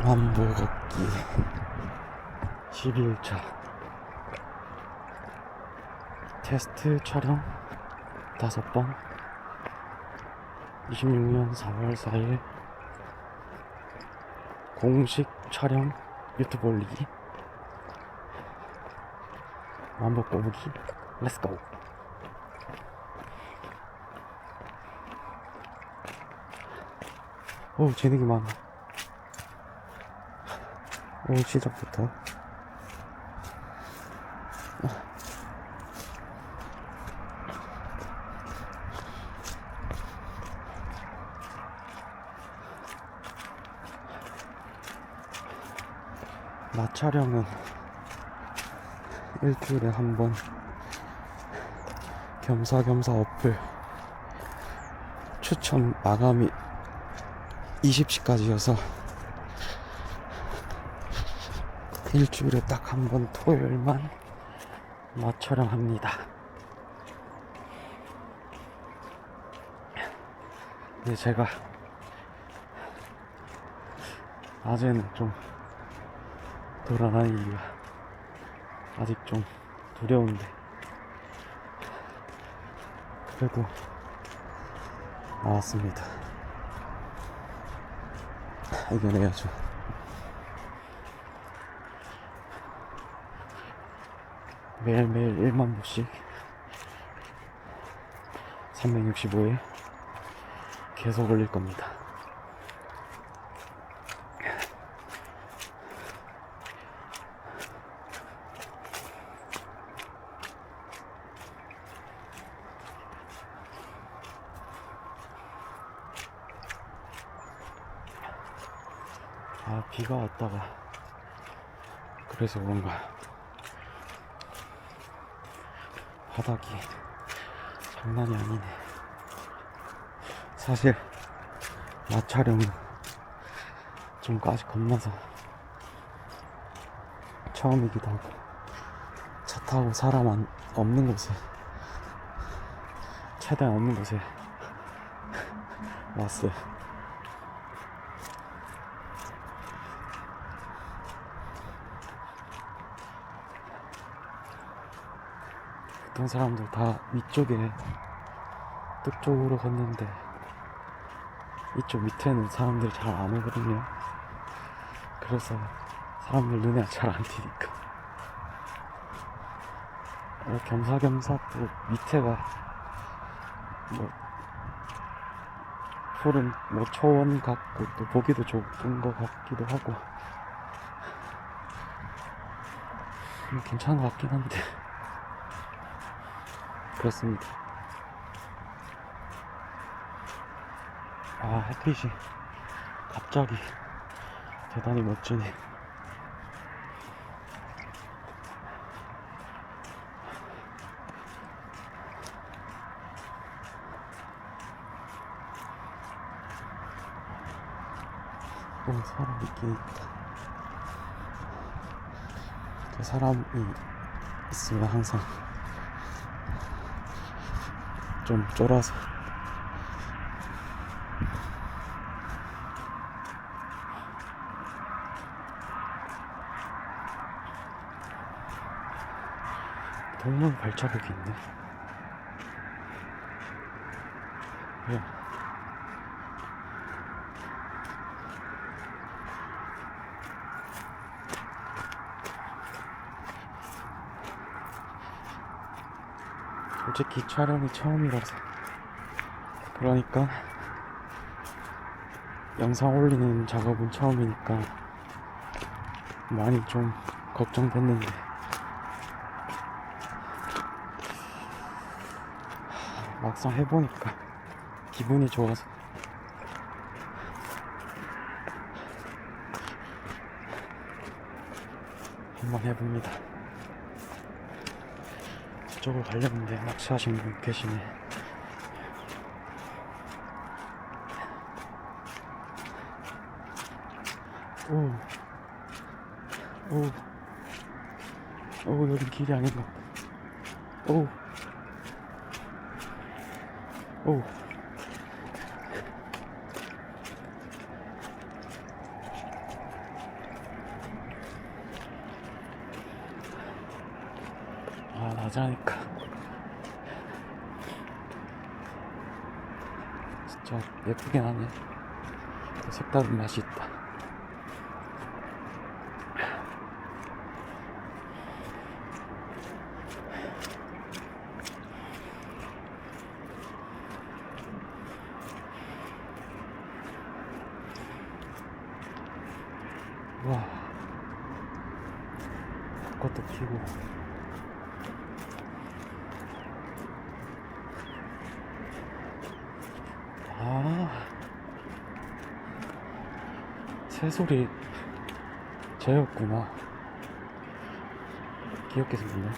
만보 걷기 11차 테스트 촬영 5번 26년 4월 4일 공식 촬영 유튜브 올리기 만보 꼬부기 렛츠고. 오 재능이 많아. 오 시작부터 낮 촬영은 일주일에 한 번 겸사겸사 어플 추천 마감이 20시까지여서 일주일에 딱 한 번 토요일만 낮 촬영합니다. 근데 제가 낮에는 좀 돌아다니기가 아직 좀 두려운데 그래도 나왔습니다. 이겨내야죠. 매일매일 1만 보씩 365일 계속 올릴 겁니다. 비가 왔다가 그래서 그런가 바닥이 장난이 아니네. 사실 낮 촬영은 좀 까지 겁나서 처음이기도 하고 차 타고 사람 없는 곳에 최대한 없는 곳에 왔어요. 보통 사람들 다 위쪽에 뚝 쪽으로 걷는데 이쪽 밑에는 사람들이 잘 안 오거든요. 그래서 사람들 눈에 잘 안 띄니까 겸사겸사 또 밑에가 뭐 푸른 뭐 초원 같고 또 보기도 좋은 것 같기도 하고 괜찮은 것 같긴 한데 그렇습니다. 햇빛이 갑자기 대단히 멋지네. 사람 있긴 있다. 사람이 있으면 항상 좀 쫄아서 동물 발자국이 있네. 야. 솔직히 촬영이 처음이라서 그러니까 영상 올리는 작업은 처음이니까 많이 좀 걱정됐는데 막상 해보니까 기분이 좋아서 한번 해봅니다. 저쪽으로 가려는데 낚시하신 분 계시네. 여긴 길이 아닌가. 하자니까 진짜 예쁘긴 하네. 또 색다른 맛이 있다. 와, 벚꽃도 피고. 아, 새소리 쟤였구나. 귀엽게 생겼네.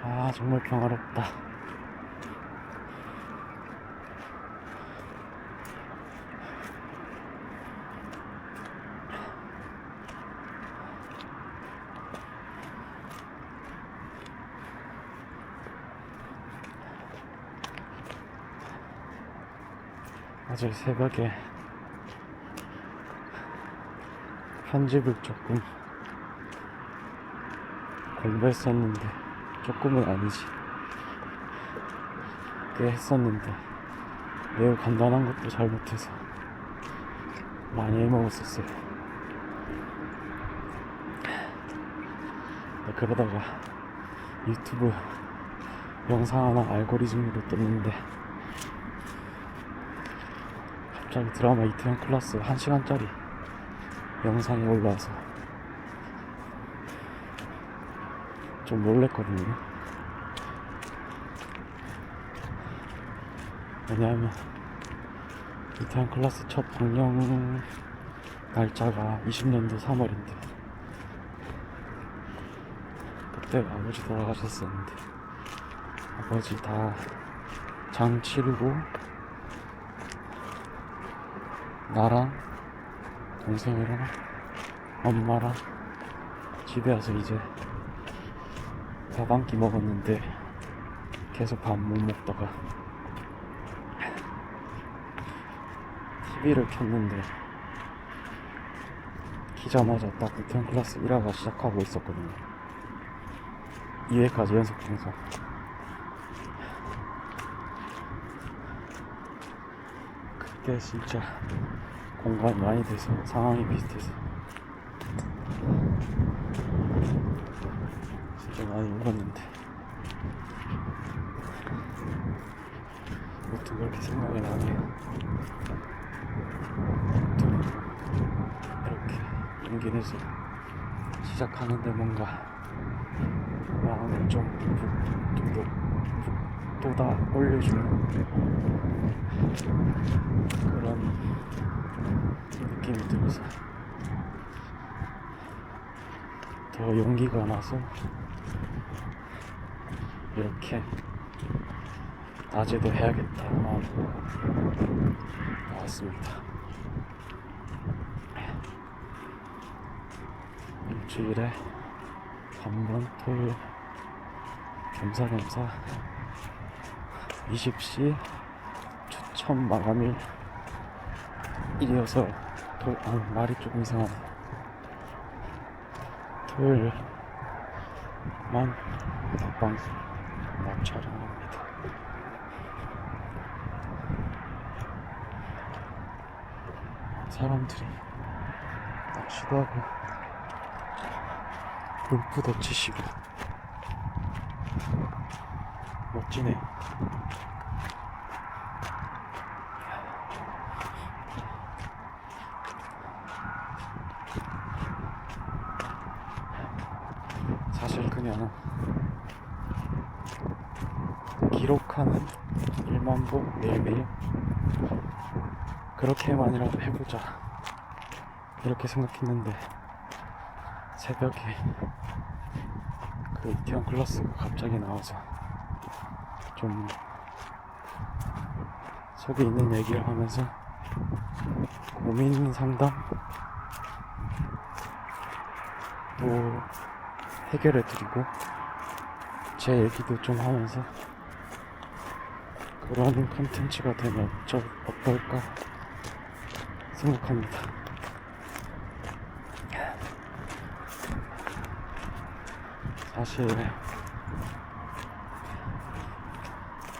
아, 정말 평화롭다. 어제 새벽에 편집을 조금 공부했었는데, 조금은 아니지, 꽤 했었는데 매우 간단한 것도 잘 못해서 많이 해먹었었어요. 그러다가 유튜브 영상 하나 알고리즘으로 떴는데 갑자기 드라마 이태원 클라스 1시간짜리 영상이 올라와서 좀 놀랬거든요. 왜냐하면 이태원 클라스 첫 방영 날짜가 20년도 3월인데 그때 아버지 돌아가셨었는데, 아버지 다 장 치르고 나랑 동생이랑 엄마랑 집에 와서 이제 밥 한 끼 먹었는데 계속 밥 못 먹다가 TV를 켰는데 키자마자 딱 이태원 클라스 1화가 시작하고 있었거든요. 2회까지 연속 방송. 그때 진짜 공감이 많이 돼서, 상황이 비슷해서 진짜 많이 울었는데, 보통 그렇게 생각이 나네요. 보통 이렇게 용기 내서 시작하는데 뭔가 마음을 좀 돋아 올려주는 그런 느낌이 들어서 더 용기가 나서 이렇게 낮에도 해야겠다 마음으로 나왔습니다. 일주일에 한 번 토요일 겸사겸사 20시 추천 마감일 일이어서 말이 조금 이상하네. 토요일만 낮방송 낮 촬영합니다. 사람들이 낚시도 하고 골프도 치시고 멋지네. 사실 그냥 기록하는 1만 보 매일매일 그렇게만이라도 해보자 이렇게 생각했는데, 새벽에 그 이태원 클라스가 갑자기 나와서 좀 속에 있는 얘기를 하면서 고민 상담 또 해결해드리고 제 얘기도 좀 하면서 그런 컨텐츠가 되면 어떨까 생각합니다. 사실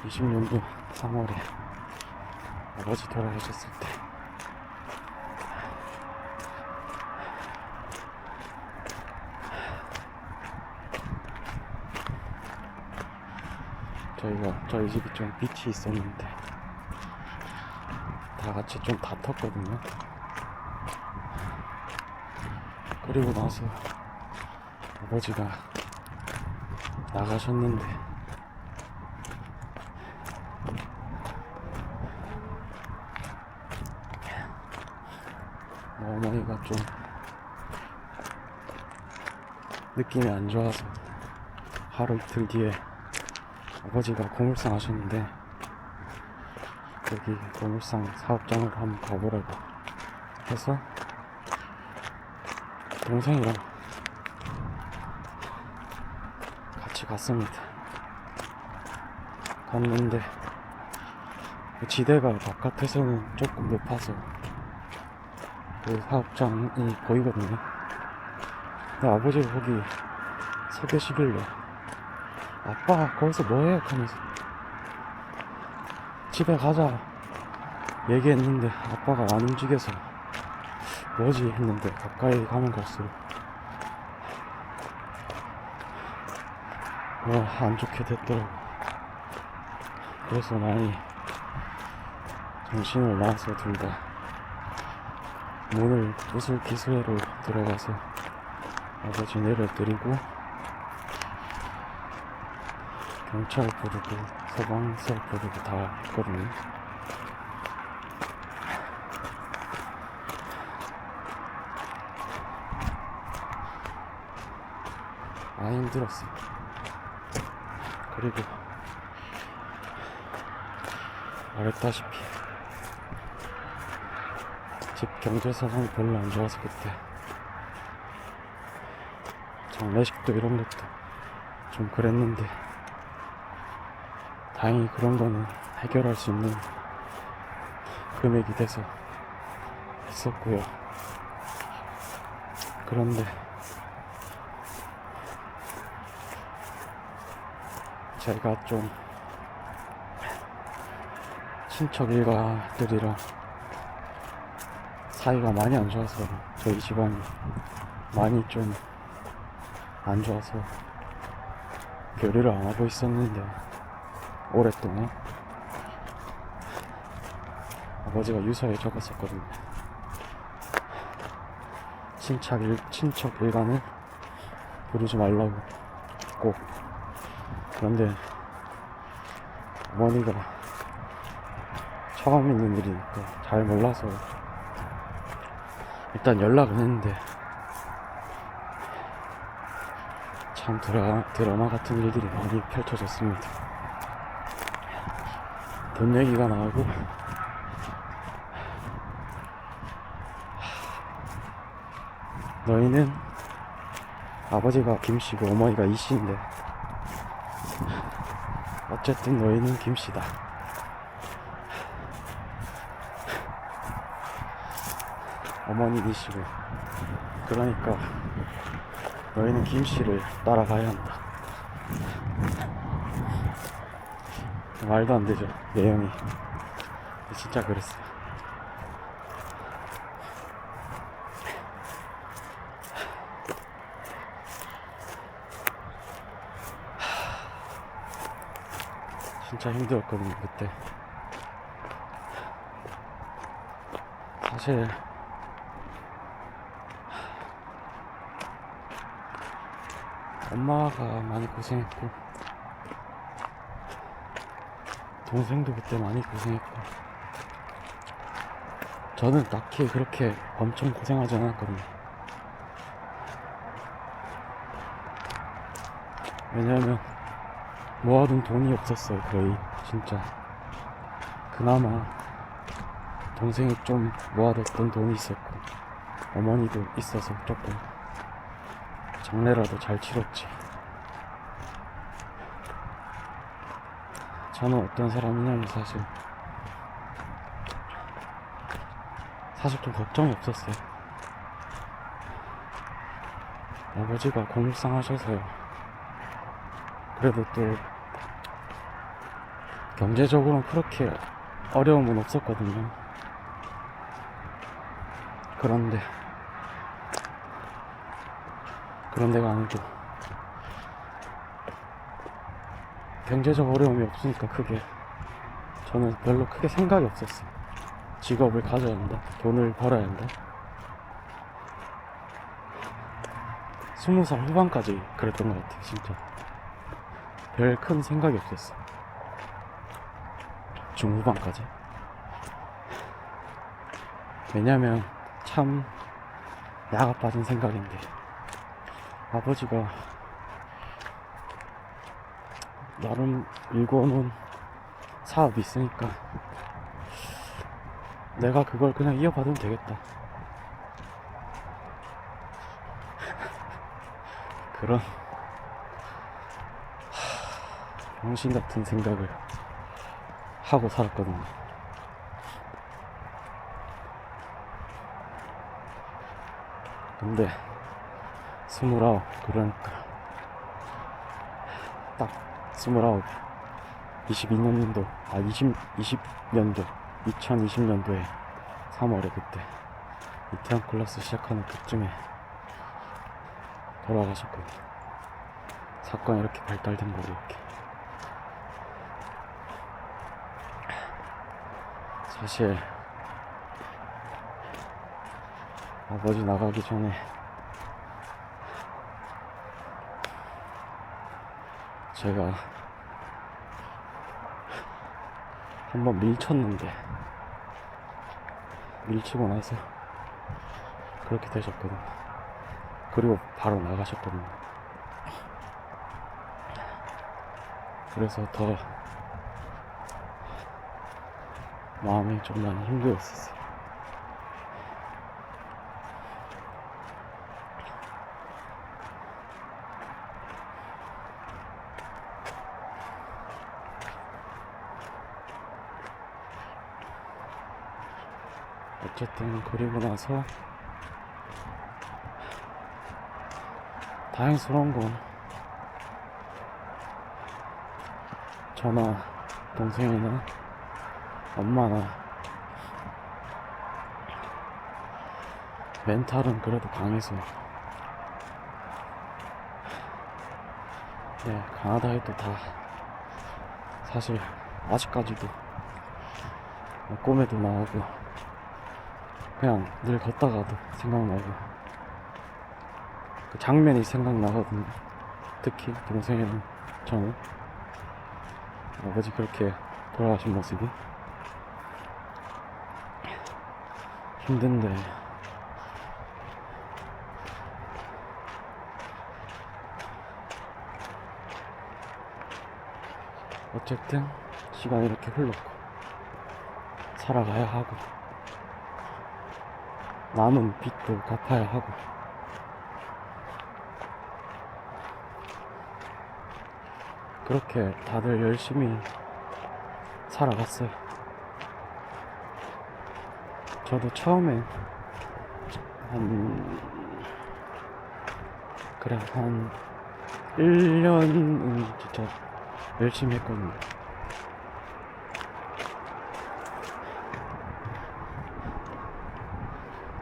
20년도 3월에 아버지 돌아가셨을 때 저희 집이 좀 빛이 있었는데 다 같이 좀 다퉜거든요. 그리고 나서 아버지가 나가셨는데 어머니가 좀 느낌이 안 좋아서 하루 이틀 뒤에 아버지가 고물상 하셨는데 여기 고물상 사업장을 한번 가보라고 해서 동생이랑 같이 갔습니다. 갔는데 지대가 바깥에서는 조금 높아서 그 사업장이 보이거든요. 근데 아버지가 거기 서 계시길래 아빠 거기서 뭐해? 하면서 집에 가자 얘기했는데 아빠가 안 움직여서 뭐지 했는데 가까이 가면 갈수록 안 좋게 됐더라고. 그래서 많이 정신을 놔서 둘 다 문을 부술 기수회로 들어가서 아버지 내려드리고 경찰 부르고 소방서 부르고 다 했거든요. 많이 힘들었어요. 그리고 말했다시피 집 경제 상황이 별로 안 좋아서 그때 장례식도 이런 것도 좀 그랬는데 다행히 그런 거는 해결할 수 있는 금액이 돼서 했었고요. 그런데 제가 좀 친척 일가들이랑 사이가 많이 안 좋아서 저희 집안이 많이 좀 안 좋아서 교류를 안 하고 있었는데 오랫동안 아버지가 유서에 적었었거든요. 친척 일가는 부르지 말라고 꼭. 그런데 어머니가 처음 있는 일이니까 잘 몰라서 일단 연락은 했는데 참 드라마 같은 일들이 많이 펼쳐졌습니다. 돈 얘기가 나오고 너희는 아버지가 김씨고 어머니가 이씨인데 어쨌든 너희는 김씨다. 어머니 이씨고 그러니까 너희는 김씨를 따라가야 한다. 말도 안 되죠, 내용이. 진짜 그랬어요. 진짜 힘들었거든요, 그때. 사실 엄마가 많이 고생했고 동생도 그때 많이 고생했고 저는 딱히 그렇게 엄청 고생하지 않았거든요. 왜냐면 모아둔 돈이 없었어요. 거의 진짜 그나마 동생이 좀 모아뒀던 돈이 있었고 어머니도 있어서 조금 장례라도 잘 치렀지. 저는 어떤 사람이냐면 사실 좀 걱정이 없었어요. 아버지가 고물상 하셔서요 그래도 또 경제적으로는 그렇게 어려움은 없었거든요. 그런 데가 아니고 경제적 어려움이 없으니까 크게 저는 별로 크게 생각이 없었어요. 직업을 가져야 한다, 돈을 벌어야 한다. 20살 후반까지 그랬던 것 같아요. 진짜 별 큰 생각이 없었어. 중후반까지. 왜냐면 참 야가 빠진 생각인데, 아버지가 나름 일궈놓은 사업이 있으니까 내가 그걸 그냥 이어받으면 되겠다, 그런 병신 같은 생각을 하고 살았거든요. 근데 29, 그러니까 딱 29, 22년도 2020년도 2020년도에 3월에 그때 이태원 클래스 시작하는 그쯤에 돌아가셨거든요. 사건이 이렇게 발달된 거로 이렇게. 사실 아버지 나가기 전에 제가 한번 밀쳤는데, 밀치고 나서 그렇게 되셨거든요. 그리고 바로 나가셨거든요. 그래서 더 마음이 좀 많이 힘들었었어요. 어쨌든 그리고 나서 다행스러운 건 저나 동생이나 엄마나 멘탈은 그래도 강해서, 네, 강하다해도 다 사실 아직까지도 꿈에도 나오고 그냥 늘 걷다가도 생각나고 그 장면이 생각나거든요. 특히 동생이랑 저는 아버지 그렇게 돌아가신 모습이 힘든데, 어쨌든 시간이 이렇게 흘렀고 살아가야 하고 남은 빚도 갚아야 하고, 그렇게 다들 열심히 살아갔어요. 저도 처음엔 한 1년은 진짜 열심히 했거든요.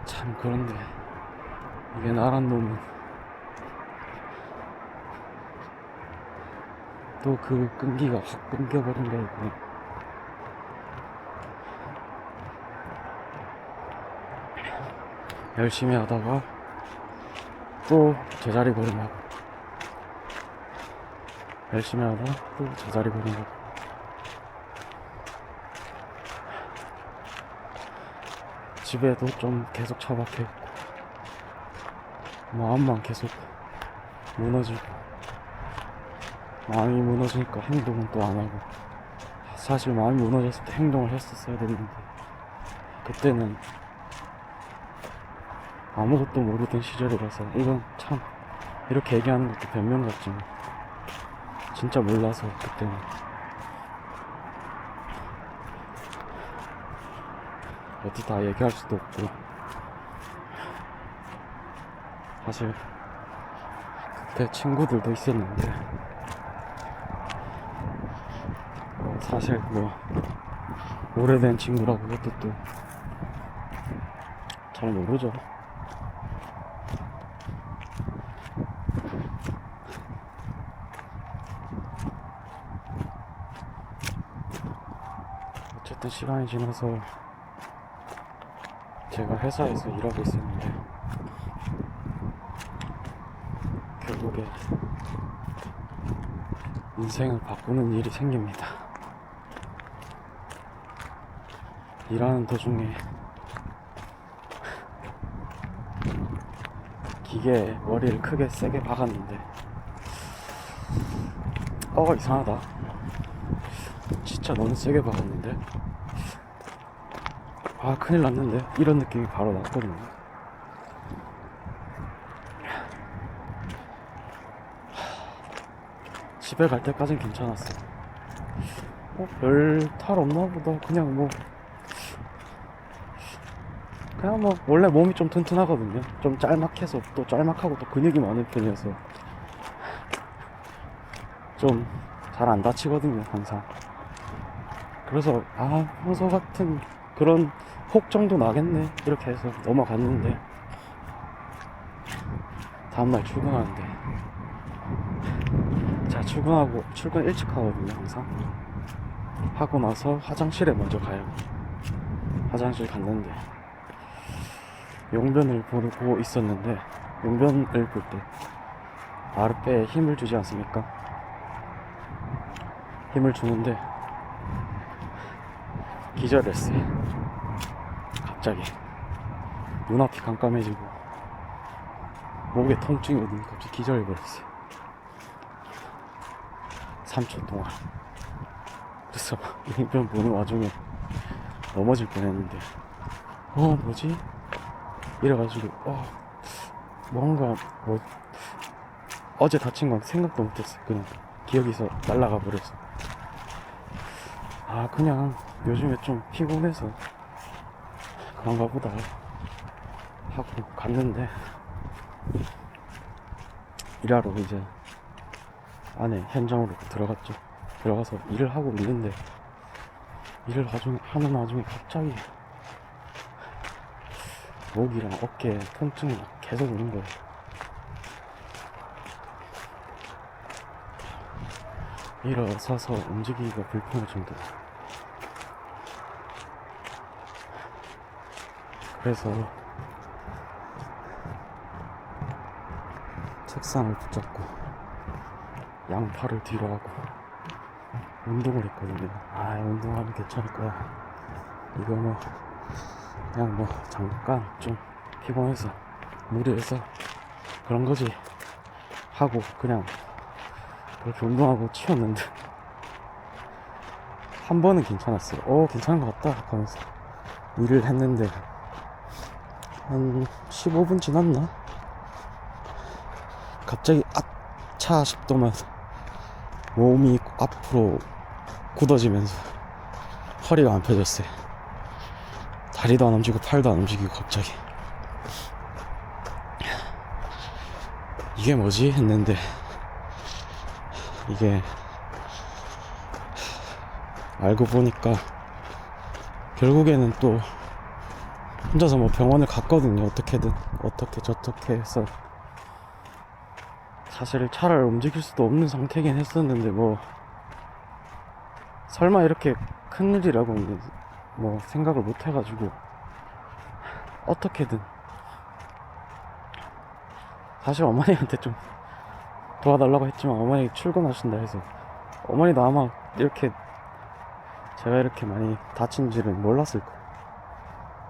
참, 그런데 이게 나란 놈은 또 그 끈기가 확 끊겨버린 거고, 열심히 하다가 또 제자리 걸음하고, 열심히 하다가 또 제자리 걸음하고, 집에도 좀 계속 처박혀있고, 마음만 계속 무너지고, 마음이 무너지니까 행동은 또 안 하고, 사실 마음이 무너졌을 때 행동을 했었어야 되는데, 그때는 아무것도 모르던 시절이라서, 이건 참 이렇게 얘기하는 것도 변명 같지만 진짜 몰라서 그때는 어디 다 얘기할 수도 없고, 사실 그때 친구들도 있었는데 사실 뭐 오래된 친구라고 해도 또 잘 모르죠. 어쨌든 시간이 지나서 제가 회사에서 일하고 있었는데 결국에 인생을 바꾸는 일이 생깁니다. 일하는 도중에 기계에 머리를 크게 세게 박았는데 이상하다. 진짜 너무 세게 박았는데 큰일 났는데 이런 느낌이 바로 났거든요. 집에 갈 때까진 괜찮았어. 별 탈 없나 보다. 그냥 뭐 원래 몸이 좀 튼튼하거든요. 좀 짤막해서 또 짤막하고 또 근육이 많은 편이어서 좀 잘 안 다치거든요, 항상. 그래서 평소 같은 그런 혹 정도 나겠네 이렇게 해서 넘어갔는데 다음날 출근하는데 제가 출근 일찍 하거든요, 항상. 하고 나서 화장실에 먼저 가요. 화장실 갔는데 용변을 보고 있었는데 용변을 볼 때 아랫배에 힘을 주지 않습니까? 힘을 주는데 기절했어요. 갑자기 눈앞이 깜깜해지고 목에 통증이 오더니 갑자기 기절해버렸어요. 3초 동안. 그래서 용변 보는 와중에 넘어질 뻔했는데 뭐지? 이래가지고 뭔가 어제 다친 건 생각도 못했어요. 그냥 기억에서 날아가 버려서 그냥 요즘에 좀 피곤해서 그런가 보다 하고 갔는데 일하러 이제 안에 현장으로 들어갔죠. 들어가서 일을 하고 있는데 일을 하는 와중에 갑자기 목이랑 어깨에 통증이 계속 오는 거예요. 일어서서 움직이기가 불편할 정도로. 그래서 책상을 붙잡고 양팔을 뒤로 하고 운동을 했거든요. 운동하면 괜찮을 거야. 이거 그냥 잠깐 좀 피곤해서 무리해서 그런 거지 하고 그냥 그렇게 운동하고 치웠는데 한 번은 괜찮았어요. 괜찮은 것 같다 하면서 일을 했는데 한 15분 지났나? 갑자기 아차 싶더만 몸이 앞으로 굳어지면서 허리가 안 펴졌어요. 다리도 안 움직이고 팔도 안 움직이고 갑자기 이게 뭐지? 했는데 이게 알고 보니까 결국에는 또 혼자서 병원을 갔거든요. 어떻게든 어떻게 저떻게 해서 사실 차를 움직일 수도 없는 상태긴 했었는데 설마 이렇게 큰일이라고 생각을 못 해가지고 어떻게든 사실 어머니한테 좀 도와달라고 했지만 어머니 출근하신다 해서 어머니도 아마 제가 이렇게 많이 다친지는 몰랐을 거예요.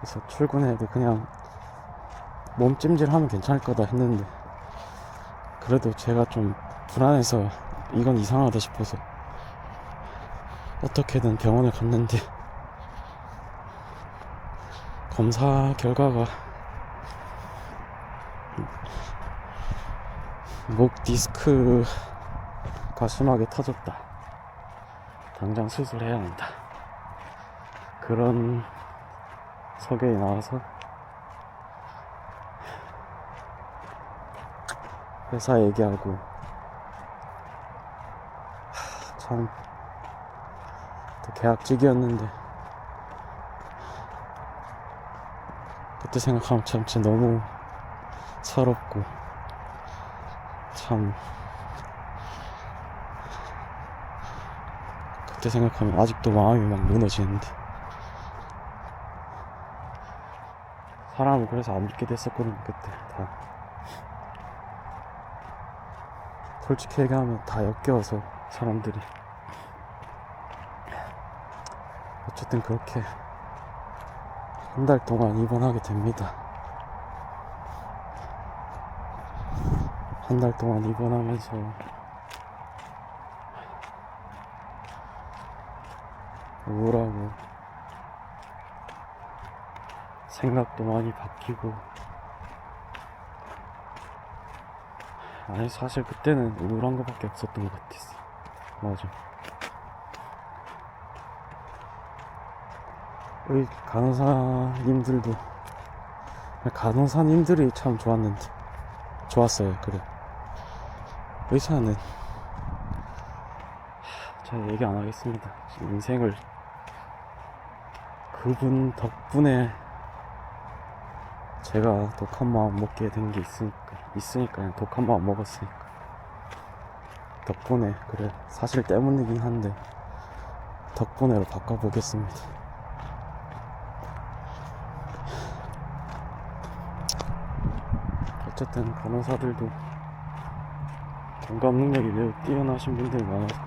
그래서 출근해도 그냥 몸찜질하면 괜찮을 거다 했는데 그래도 제가 좀 불안해서 이건 이상하다 싶어서 어떻게든 병원을 갔는데 검사 결과가 목 디스크가 심하게 터졌다. 당장 수술해야 한다. 그런 소견이 나와서 회사 얘기하고 참 계약직이었는데 그때 생각하면 참 진짜 너무 서럽고 참 그때 생각하면 아직도 마음이 막 무너지는데 사람을 그래서 안 믿게 됐었거든요. 그때 다 솔직히 얘기하면 다 역겨워서 사람들이. 어쨌든 그렇게 한 달 동안 입원하게 됩니다. 한 달 동안 입원하면서 우울하고 생각도 많이 바뀌고. 아니 사실 그때는 우울한 거밖에 없었던 것 같았어. 맞아. 우리 간호사님들도 간호사님들이 참 좋았어요. 그래. 의사는 잘 얘기 안 하겠습니다. 인생을 그분 덕분에 제가 독한 마음 먹게 된 게 있으니까 독한 마음 먹었으니까 덕분에, 그래 사실 때문이긴 한데 덕분에로 바꿔보겠습니다. 어쨌든 간호사들도 공감 능력이 매우 뛰어나신 분들이 많아서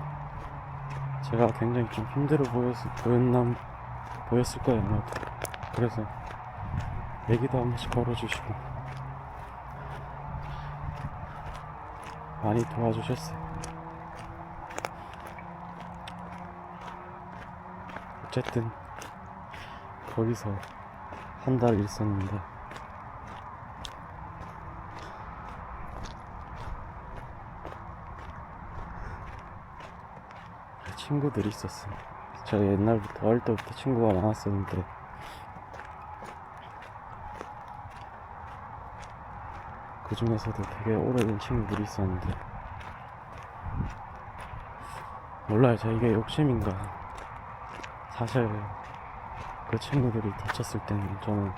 제가 굉장히 좀 힘들어 보였을 거예요 아마도. 그래서 얘기도 한 번씩 걸어주시고 많이 도와주셨어요. 어쨌든 거기서 한 달 있었는데 친구들이 있었어요. 제가 옛날부터 어릴 때부터 친구가 많았었는데 그 중에서도 되게 오래된 친구들이 있었는데 몰라요, 제가 이게 욕심인가. 사실 그 친구들이 다쳤을 때는 저는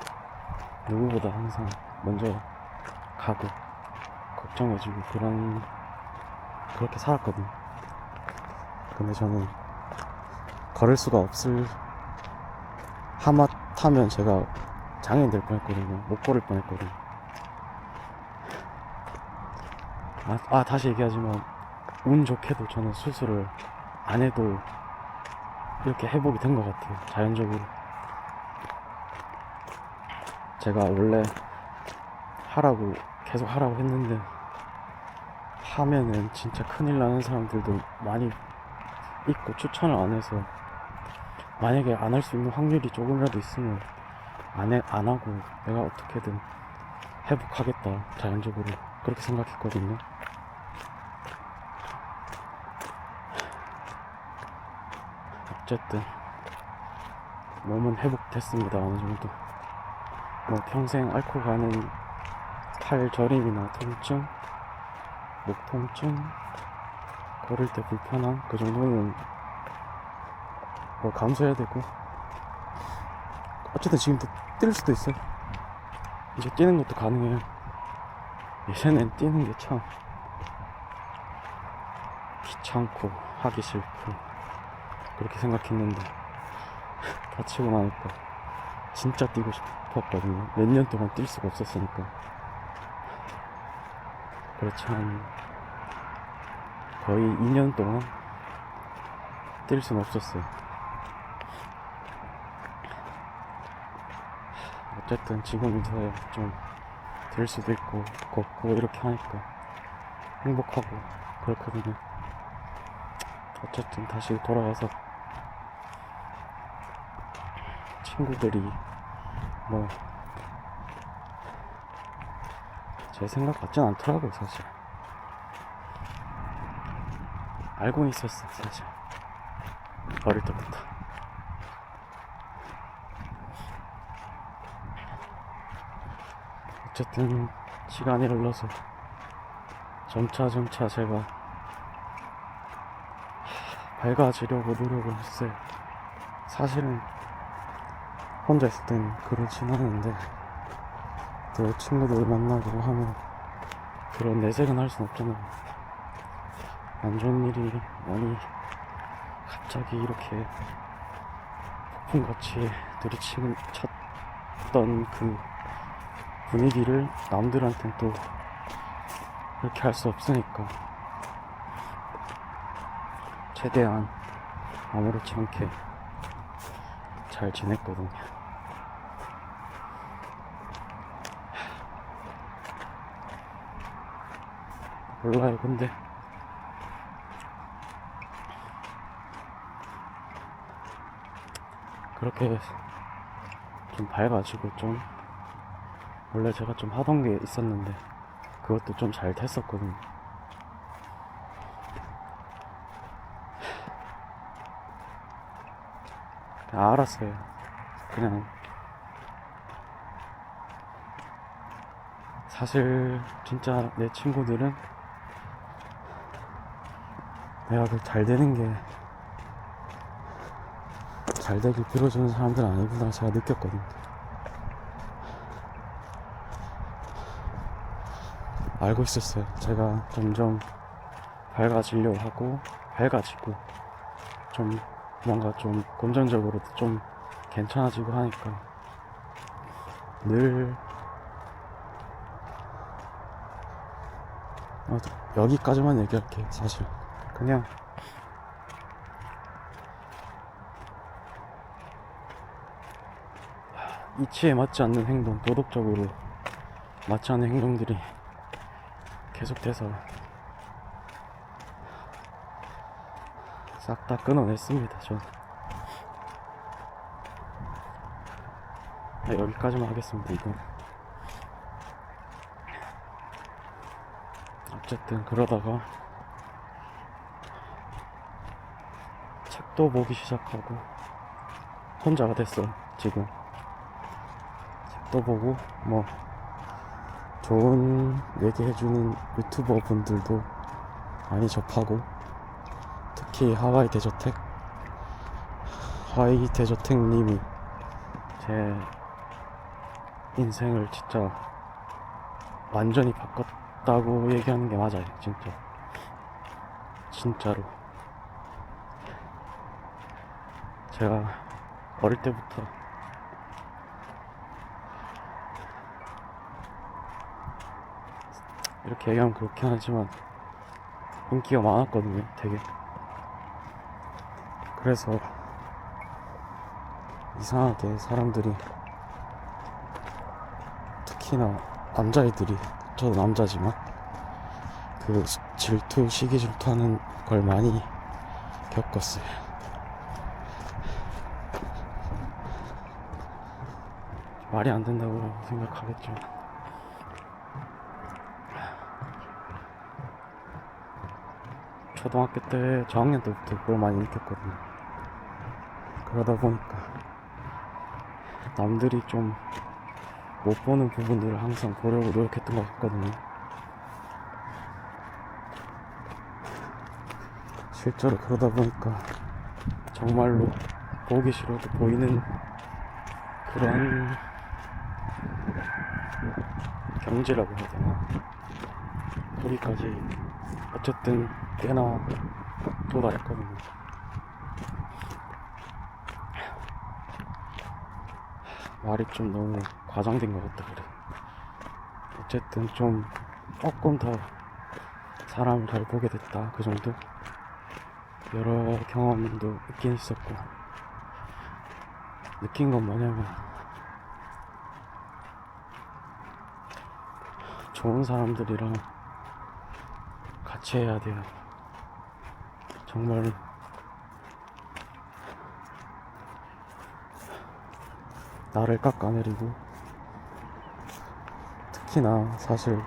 누구보다 항상 먼저 가고 걱정해주고 그렇게 살았거든요. 근데 저는 걸을 수가 하마터면 제가 장애인 될 뻔했거든요. 못 걸을 뻔했거든요. 다시 얘기하지만 운 좋게도 저는 수술을 안 해도 이렇게 회복이 된 것 같아요. 자연적으로. 제가 원래 계속 하라고 했는데 하면은 진짜 큰일 나는 사람들도 많이 있고 추천을 안 해서 만약에 안 할 수 있는 확률이 조금이라도 있으면 안 하고 내가 어떻게든 회복하겠다, 자연적으로 그렇게 생각했거든요. 어쨌든 몸은 회복됐습니다. 어느 정도. 뭐 평생 앓고 가는 팔 저림이나 통증, 목 통증, 걸을 때 불편함, 그 정도는 뭐 감수해야 되고. 어쨌든 지금도 뛸 수도 있어요. 이제 뛰는 것도 가능해요. 예전엔 뛰는 게 참 귀찮고 하기 싫고 그렇게 생각했는데 다치고 나니까 진짜 뛰고 싶었거든요. 몇 년 동안 뛸 수가 없었으니까. 그렇지만 거의 2년 동안 뛸 수는 없었어요. 어쨌든 지금서야 좀 될 수도 있고 걷고 이렇게 하니까 행복하고 그렇거든요. 어쨌든 다시 돌아가서 친구들이 뭐 제 생각 같진 않더라고요. 사실 알고는 있었어. 사실 어릴 때부터. 어쨌든 시간이 흘러서 점차 제가 밝아지려고 노력을 했어요. 사실은 혼자 있을 땐 그렇진 않은데 또 친구들 만나고 하면 그런 내색은 할 순 없잖아요. 안 좋은 일이 많이 갑자기 이렇게 폭풍같이 들이치고 쳤던 그 분위기를 남들한테는 또 그렇게 할 수 없으니까 최대한 아무렇지 않게 잘 지냈거든요. 몰라요. 근데 그렇게 좀 밝아지고 좀 원래 제가 좀 하던 게 있었는데 그것도 좀 잘 됐었거든요. 알았어요. 그냥 사실 진짜 내 친구들은 내가 그 잘 되는 게 잘 되길 빌어주는 사람들은 아니구나 제가 느꼈거든요. 알고 있었어요. 제가 점점 밝아지려고 하고 밝아지고 좀 뭔가 좀 금전적으로도 좀 괜찮아지고 하니까 늘 여기까지만 얘기할게. 사실 그냥 이치에 맞지 않는 행동, 도덕적으로 맞지 않는 행동들이 계속돼서 싹 다 끊어냈습니다. 전 여기까지만 하겠습니다. 이건 어쨌든 그러다가 책도 보기 시작하고 혼자가 됐어. 지금 책도 보고 뭐 좋은 얘기해주는 유튜버 분들도 많이 접하고, 특히 하와이 대저택님이 제 인생을 진짜 완전히 바꿨다고 얘기하는 게 맞아요. 진짜로 제가 어릴 때부터 이렇게 얘기하면 그렇긴 하지만 인기가 많았거든요. 되게. 그래서 이상하게 사람들이, 특히나 남자애들이, 저도 남자지만 그 시기 질투하는 걸 많이 겪었어요. 말이 안 된다고 생각하겠죠. 초등학교 때 저학년 때부터 그걸 많이 느꼈거든요. 그러다 보니까 남들이 좀 못 보는 부분들을 항상 보려고 노력했던 것 같거든요. 실제로 그러다 보니까 정말로 보기 싫어도 보이는 그런 경지라고 해야 되나, 거기까지 어쨌든 꽤나 도달했거든요. 말이 좀 너무 과장된 것 같다 그래. 어쨌든 좀 조금 더 사람을 잘 보게 됐다, 그 정도. 여러 경험도 있긴 있었고, 느낀 건 뭐냐면 좋은 사람들이랑 같이 해야 돼요. 정말 나를 깎아내리고, 특히나 사실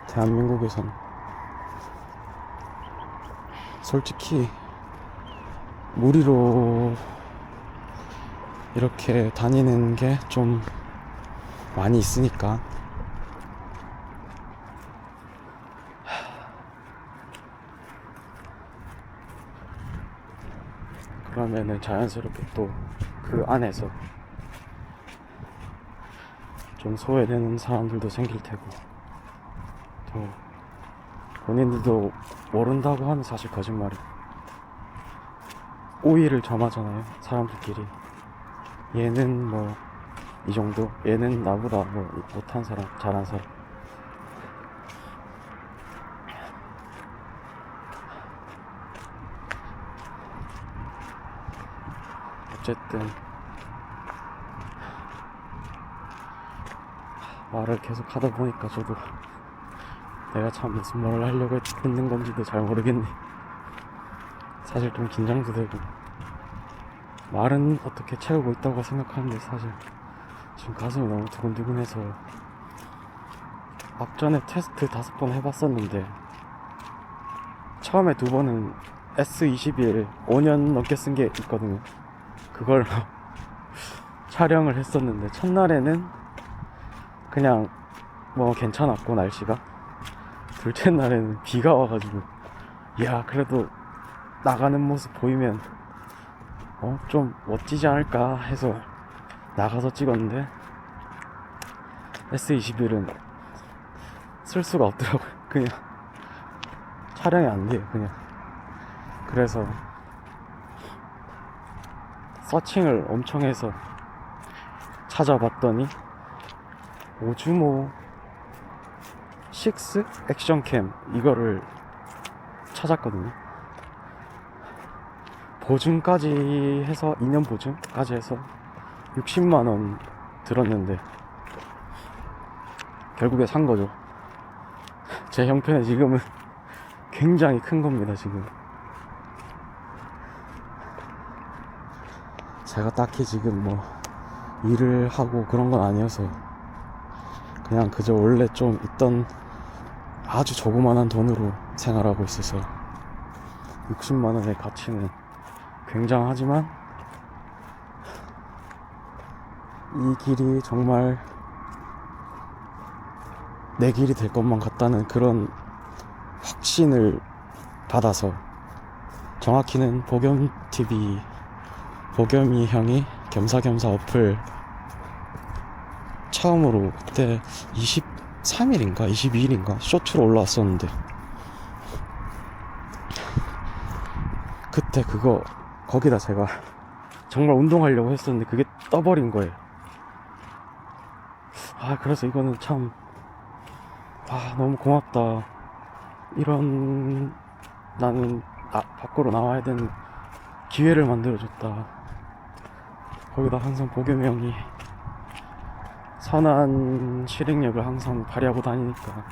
대한민국에선 솔직히 무리로 이렇게 다니는 게 좀 많이 있으니까, 그러면은 자연스럽게 또 그 안에서 좀 소외되는 사람들도 생길 테고, 또 본인들도 모른다고 하면 사실 거짓말이고, 오해를 점하잖아요 사람들끼리. 얘는 뭐 이 정도, 얘는 나보다 뭐 못한 사람, 잘한 사람. 어쨌든 말을 계속 하다 보니까 저도 내가 참 무슨 말을 하려고 했는 건지도 잘 모르겠네. 사실 좀 긴장도 되고, 말은 어떻게 채우고 있다고 생각하는데 사실 지금 가슴이 너무 두근두근해서. 앞전에 테스트 5번 해봤었는데 처음에 2번은 S21 5년 넘게 쓴 게 있거든요. 그걸로 촬영을 했었는데, 첫날에는 그냥 뭐 괜찮았고 날씨가, 둘째 날에는 비가 와가지고 야 그래도 나가는 모습 보이면 좀 멋지지 않을까 해서 나가서 찍었는데, S21은 쓸 수가 없더라고요. 그냥 촬영이 안 돼요 그냥. 그래서 서칭을 엄청 해서 찾아봤더니 오즈모 6 액션캠 이거를 찾았거든요. 보증까지 해서 2년 보증까지 해서 60만원 들었는데 결국에 산 거죠. 제 형편에 지금은 굉장히 큰 겁니다. 지금 제가 딱히 지금 뭐 일을 하고 그런 건 아니어서 그냥 그저 원래 좀 있던 아주 조그만한 돈으로 생활하고 있어서 60만원의 가치는 굉장하지만, 이 길이 정말 내 길이 될 것만 같다는 그런 확신을 받아서, 정확히는 보겸TV 보겸이 형이 겸사겸사 어플 처음으로 그때 23일인가 22일인가 쇼츠로 올라왔었는데, 그때 거기다 제가 정말 운동하려고 했었는데 그게 떠버린 거예요. 그래서 이거는 참 너무 고맙다. 이런 나는 밖으로 나와야 되는 기회를 만들어줬다. 거기다 항상 보겸이 형이 선한 실행력을 항상 발휘하고 다니니까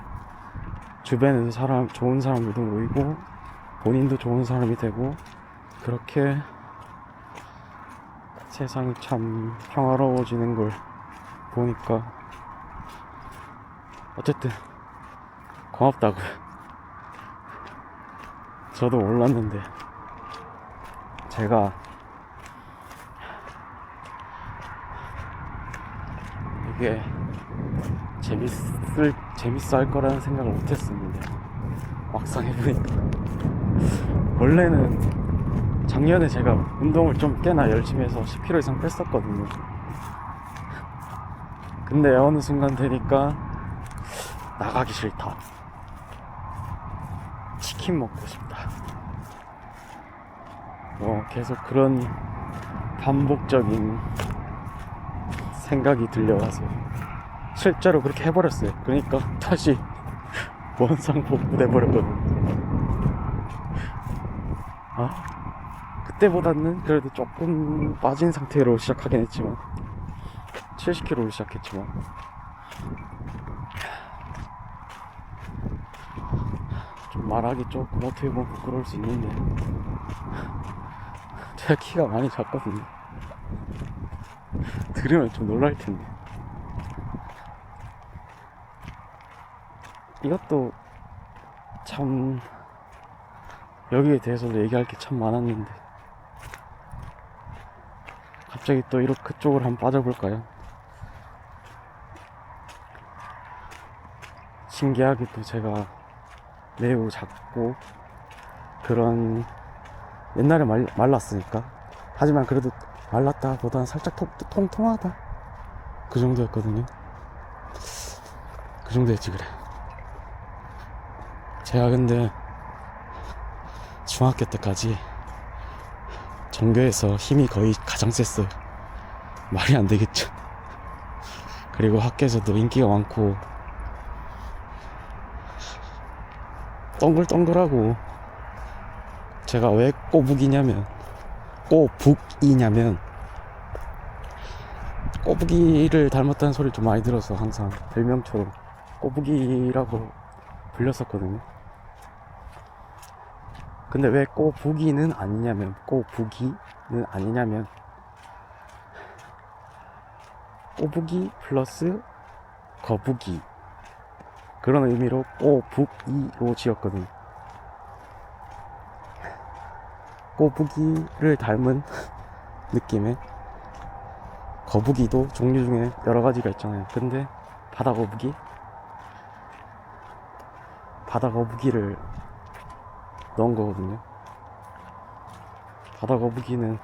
주변에서 좋은 사람들도 모이고 본인도 좋은 사람이 되고, 그렇게 세상이 참 평화로워지는 걸 보니까 어쨌든 고맙다고요. 저도 몰랐는데 제가 이게 재밌어 할 거라는 생각을 못했었는데 막상 해보니까, 원래는 작년에 제가 운동을 좀 꽤나 열심히 해서 10kg 이상 뺐었거든요. 근데 어느 순간 되니까 나가기 싫다, 치킨 먹고 싶다, 계속 그런 반복적인 생각이 들려와서 실제로 그렇게 해버렸어요. 그러니까 다시 원상복구돼버렸거든요. 그때보다는 그래도 조금 빠진 상태로 시작하긴 했지만 70kg로 시작했지만 좀 말하기 조금 어떻게 보면 부끄러울 수 있는데, 제가 키가 많이 작거든요. 들으면 좀 놀랄 텐데. 이것도 참 여기에 대해서도 얘기할 게 참 많았는데 갑자기 또 이렇게 그쪽으로 한번 빠져볼까요? 신기하게도 제가 매우 작고, 그런 옛날에 말랐으니까 하지만 그래도 말랐다 보다는 살짝 통통하다 그 정도였거든요. 그 정도였지. 그래, 제가 근데 중학교 때까지 전교에서 힘이 거의 가장 셌어요. 말이 안 되겠죠. 그리고 학교에서도 인기가 많고 동글동글하고, 제가 왜 꼬북이냐면 꼬부기를 닮았다는 소리를 좀 많이 들어서 항상 별명처럼 꼬부기라고 불렸었거든요. 근데 왜 꼬부기는 아니냐면 꼬부기 플러스 거북이, 그런 의미로 꼬북이로 지었거든요. 꼬부기를 닮은 느낌의, 거북이도 종류 중에 여러 가지가 있잖아요. 근데 바다 거북이를 넣은 거거든요. 바다 거북이는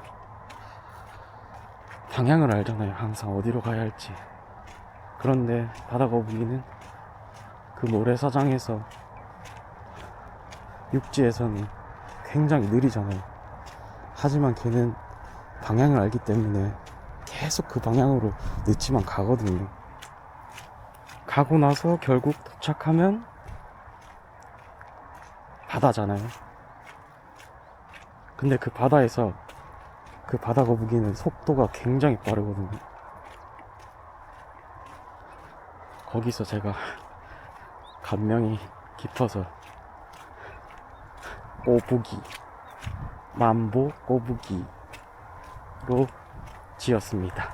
방향을 알잖아요. 항상 어디로 가야 할지. 그런데 바다 거북이는 그 모래사장에서 육지에서는 굉장히 느리잖아요. 하지만 걔는 방향을 알기 때문에 계속 그 방향으로 늦지만 가거든요. 가고 나서 결국 도착하면 바다잖아요. 근데 그 바다에서 그 바다 거북이는 속도가 굉장히 빠르거든요. 거기서 제가 감명이 깊어서 꼬부기, 만보 꼬부기로 지었습니다.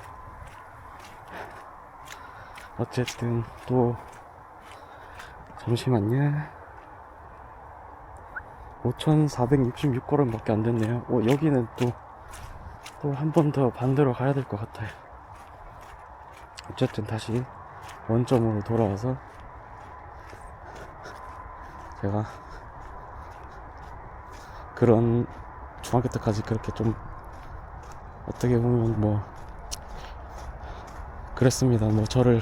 어쨌든 또 잠시만요. 5466걸음 밖에 안 됐네요. 여기는 또 한 번 더 반대로 가야 될 것 같아요. 어쨌든 다시 원점으로 돌아와서, 제가 그런 중학교 때까지 그렇게 좀 어떻게 보면 뭐 그랬습니다. 뭐 저를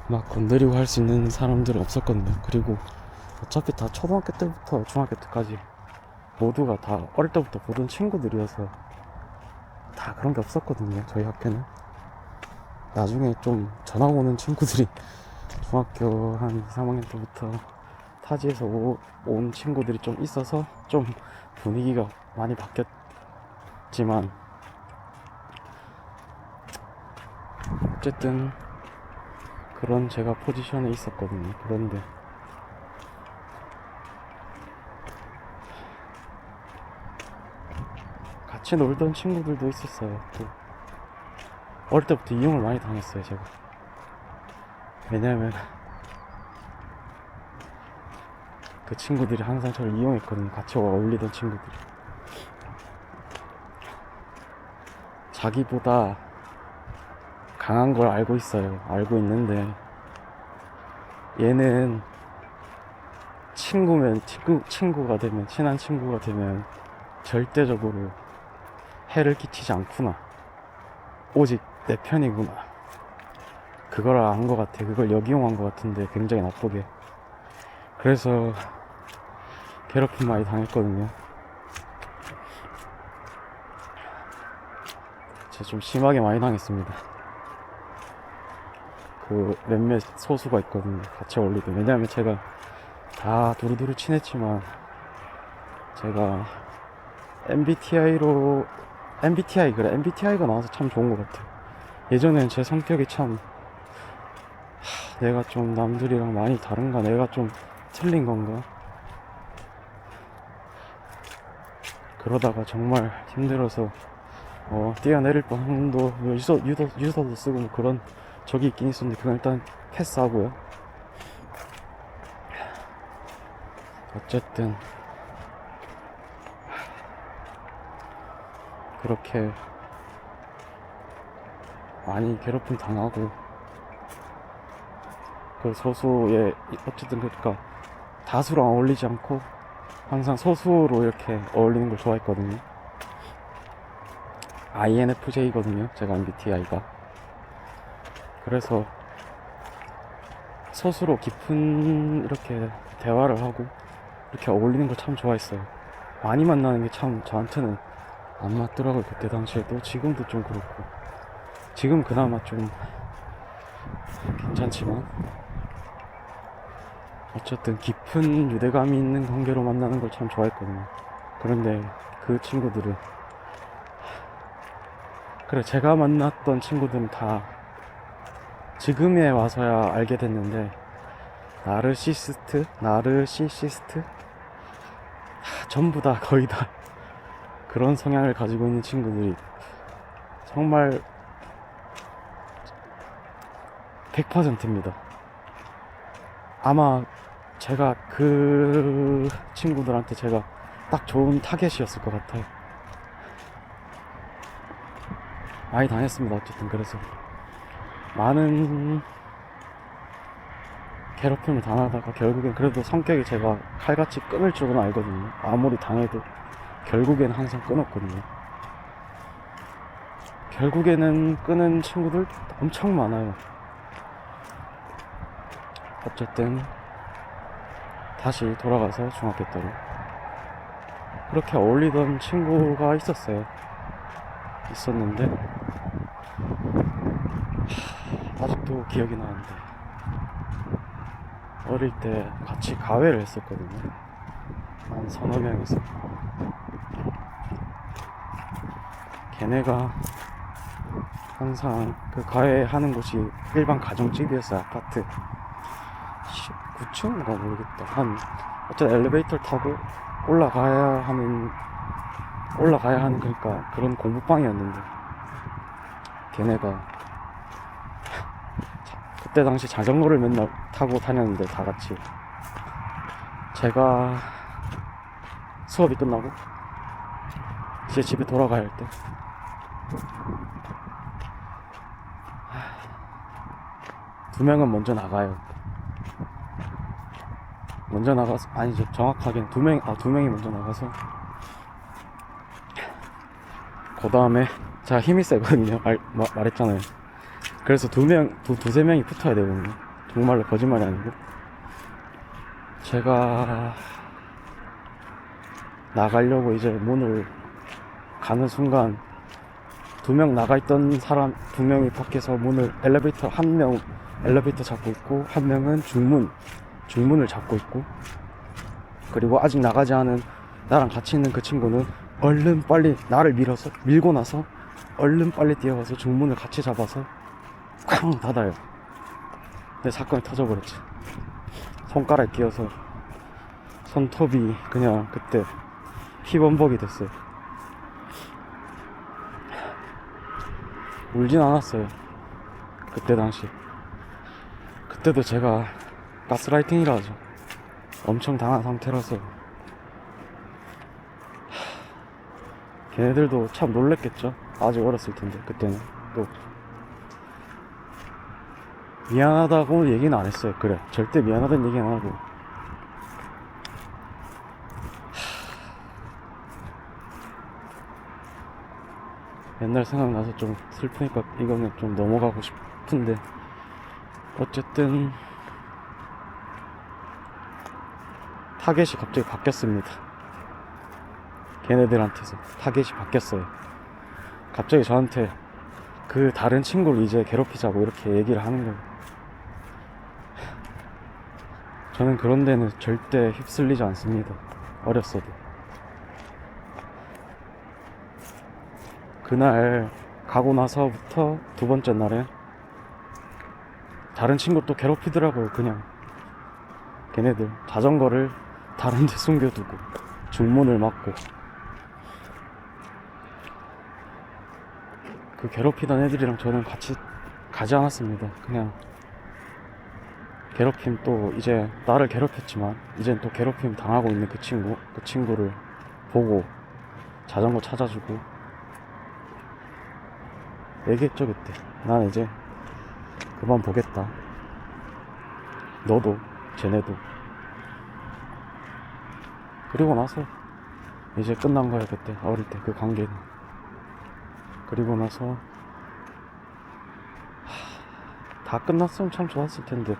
막 건드리고 할 수 있는 사람들은 없었거든요. 그리고 어차피 다 초등학교 때부터 중학교 때까지 모두가 다 어릴 때부터 보던 친구들이어서 다 그런 게 없었거든요. 저희 학교는 나중에 좀 전학 오는 친구들이 중학교 한 2, 3학년 때부터 타지에서 온 친구들이 좀 있어서 좀 분위기가 많이 바뀌었지만, 어쨌든 그런 제가 포지션에 있었거든요. 그런데 같이 놀던 친구들도 있었어요. 또 어릴 때부터 이용을 많이 당했어요, 제가. 왜냐면 그 친구들이 항상 저를 이용했거든요. 같이 어울리던 친구들이. 자기보다 강한 걸 알고 있어요. 알고 있는데 얘는 친구가 되면, 친한 친구가 되면 절대적으로 해를 끼치지 않구나, 오직 내 편이구나, 그걸 안 것 같아. 그걸 역이용한 것 같은데 굉장히 나쁘게. 그래서 괴롭힘 많이 당했거든요. 제가 좀 심하게 많이 당했습니다. 그 몇몇 소수가 있거든요, 같이 어울리던. 왜냐면 제가 다 두루두루 친했지만, 제가 MBTI가 나와서 참 좋은 것 같아요. 예전엔 제 성격이 참, 내가 좀 남들이랑 많이 다른가, 내가 좀 틀린 건가, 그러다가 정말 힘들어서 뛰어내릴 뻔도, 유서도 쓰고 뭐 그런 적이 있긴 있었는데, 그건 일단 패스하고요. 어쨌든 그렇게 많이 괴롭힘 당하고, 그 소수의, 어쨌든 그러니까 다수랑 어울리지 않고 항상 소수로 이렇게 어울리는 걸 좋아했거든요. INFJ거든요. 제가 MBTI가. 그래서 스스로 깊은 이렇게 대화를 하고 이렇게 어울리는 걸 참 좋아했어요. 많이 만나는 게 참 저한테는 안 맞더라고요. 그때 당시에도 지금도 좀 그렇고. 지금 그나마 좀 괜찮지만 어쨌든 깊은 유대감이 있는 관계로 만나는 걸 참 좋아했거든요. 그런데 그 친구들은 그래 제가 만났던 친구들은 다 지금에 와서야 알게 됐는데 나르시시스트 전부 다 거의 다 그런 성향을 가지고 있는 친구들이 정말 100%입니다. 아마 제가 그 친구들한테 제가 딱 좋은 타겟이었을 것 같아요. 많이 당했습니다. 어쨌든 그래서 많은 괴롭힘을 당하다가 결국엔 그래도 성격이 제가 칼같이 끊을 줄은 알거든요. 아무리 당해도 결국엔 항상 끊었거든요. 결국에는 끊은 친구들 엄청 많아요. 어쨌든 다시 돌아가서 중학교 때로 그렇게 어울리던 친구가 있었는데 아직도 기억이 나는데 어릴 때 같이 가회를 했었거든요. 한 서너 명이서. 걔네가 항상 그 가회하는 곳이 일반 가정집이었어요. 아파트 19층인가 모르겠다. 어쨌든 엘리베이터를 타고 올라가야 하는 그러니까 그런 공부방이었는데 걔네가 그때 당시 자전거를 맨날 타고 다녔는데 다 같이 제가 수업이 끝나고 이제 집에 돌아가야 할 때 두 명은 먼저 나가요. 먼저 나가서 아니죠, 정확하게는 두 명이 먼저 나가서 그 다음에 제가 힘이 세거든요. 말했잖아요. 그래서 두세 명이 붙어야 되거든요. 정말로 거짓말이 아니고 제가 나가려고 이제 문을 가는 순간 두 명 나가 있던 사람 두 명이 밖에서 한 명 엘리베이터 잡고 있고 한 명은 중문을 잡고 있고, 그리고 아직 나가지 않은 나랑 같이 있는 그 친구는 얼른 빨리 나를 밀고 나서 얼른 빨리 뛰어가서 중문을 같이 잡아서 쾅 닫아요. 근데 사건이 터져버렸지. 손가락 끼어서 손톱이 그냥 그때 피범벅이 됐어요. 울진 않았어요. 그때 당시. 그때도 제가 가스라이팅이라 하죠. 엄청 당한 상태라서 걔네들도 참 놀랬겠죠. 아직 어렸을 텐데 그때는. 또 미안하다고 얘기는 안 했어요. 그래 절대 미안하다는 얘기는 안 하고 옛날 생각나서 좀 슬프니까 이거는 좀 넘어가고 싶은데 어쨌든 타겟이 갑자기 바뀌었습니다. 걔네들한테서 타겟이 바뀌었어요. 갑자기 저한테 그 다른 친구를 이제 괴롭히자고 이렇게 얘기를 하는 거예요. 저는 그런 데는 절대 휩쓸리지 않습니다. 어렸어도. 그날 가고 나서부터 두 번째 날에 다른 친구 또 괴롭히더라고요. 그냥 걔네들 자전거를 다른 데 숨겨두고 중문을 막고. 그 괴롭히던 애들이랑 저는 같이 가지 않았습니다. 그냥 괴롭힘 또 이제 나를 괴롭혔지만 이젠 또 괴롭힘 당하고 있는 그 친구를 보고 자전거 찾아주고 얘기했죠. 그때 난 이제 그만 보겠다. 너도 쟤네도. 그리고 나서 이제 끝난 거야. 그때 어릴 때 그 관계는. 그리고 나서 다 끝났으면 참 좋았을 텐데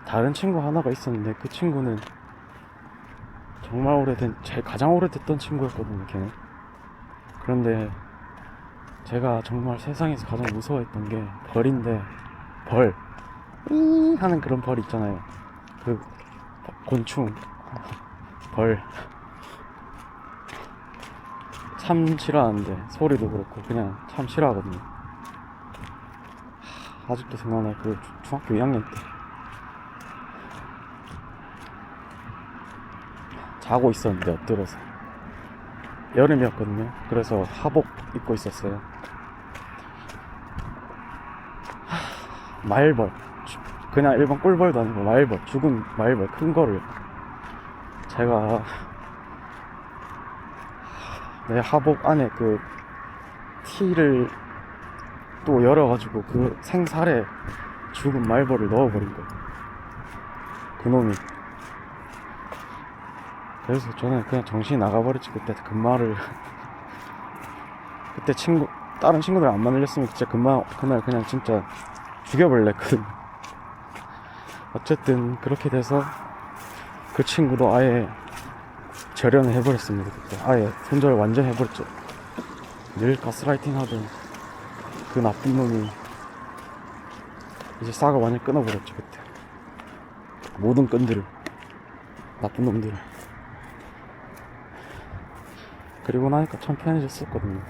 다른 친구 하나가 있었는데 그 친구는 정말 오래된, 가장 오래됐던 친구였거든요, 걔는. 그런데 제가 정말 세상에서 가장 무서워했던 게 벌인데, 벌 하는 그런 벌 있잖아요. 그 곤충 벌 참 싫어하는데, 소리도 그렇고 그냥 참 싫어하거든요. 아직도 생각나요. 그 중학교 2학년 때 자고 있었는데 엎드려서, 여름이었거든요. 그래서 하복 입고 있었어요. 말벌, 그냥 일반 꿀벌도 아니고 말벌, 죽은 말벌 큰 거를 제가 내 하복 안에 그 티를 또 열어가지고 그 생살에 죽은 말벌을 넣어버린 거예요, 그놈이. 그래서 저는 그냥 정신이 나가버렸지. 그때 금마를 그때 다른 친구들 안 만들렸으면 진짜 그날 그냥 진짜 죽여버릴래 했거든. 어쨌든 그렇게 돼서 그 친구도 아예 절연을 해버렸습니다. 그때 아예 손절 완전 해버렸죠. 늘 가스라이팅 하던 그 나쁜 놈이 이제 싹을 완전 끊어버렸죠. 그때 모든 끈들을, 나쁜 놈들을. 그리고 나니까 참 편해졌었거든요.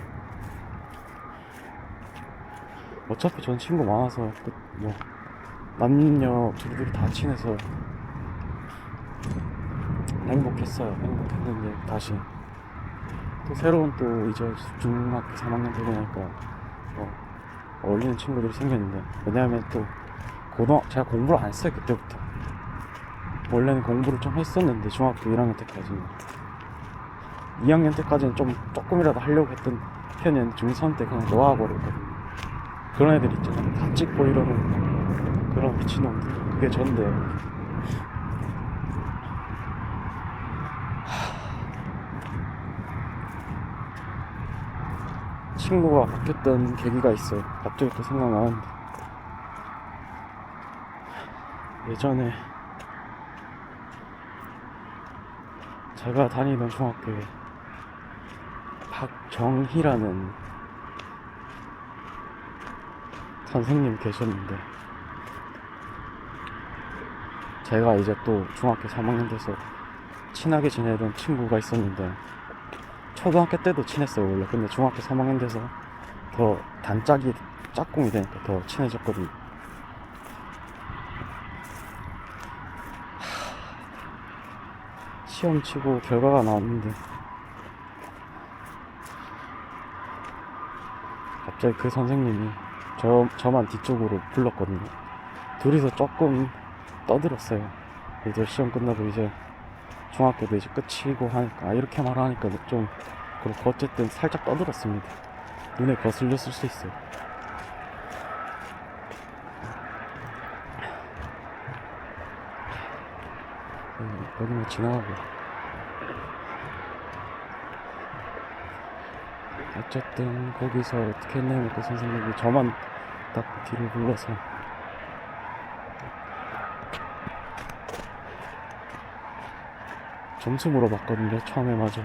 어차피 전 친구 많아서 뭐 남녀 둘이 다 친해서 행복했는데 다시 또 새로운, 또 이제 중학교 3학년 되고 나니까 어울리는 친구들이 생겼는데, 왜냐하면 또 제가 공부를 안 했어요. 그때부터 원래는 공부를 좀 했었는데, 중학교 1학년 때까지는, 2학년 때까지는 조금이라도 하려고 했던 편이었는데 중3 때 그냥 놓아버렸거든요. 그런 애들 있잖아요, 다 찍고 이러는 그런 미친놈들. 그게 전데 친구가 바뀌었던 계기가 있어요. 갑자기 또 생각나는데, 예전에 제가 다니던 중학교에 박정희라는 선생님이 계셨는데, 제가 이제 또 중학교 3학년 돼서 친하게 지내던 친구가 있었는데, 초등학교 때도 친했어요 원래. 근데 중학교 3학년 돼서 더 짝꿍이 되니까 더 친해졌거든요. 시험 치고 결과가 나왔는데 갑자기 그 선생님이 저만 뒤쪽으로 불렀거든요. 둘이서 조금 떠들었어요. 이제 시험 끝나고 이제 중학교도 이제 끝이고 하니까, 이렇게 말하니까 좀 그렇고, 어쨌든 살짝 떠들었습니다. 눈에 거슬렸을 수 있어요. 여기는 지나가고, 어쨌든 거기서 어떻게 했냐면 그 선생님이 저만 딱 뒤를 불러서 점수 물어봤거든요. 처음에. 맞아,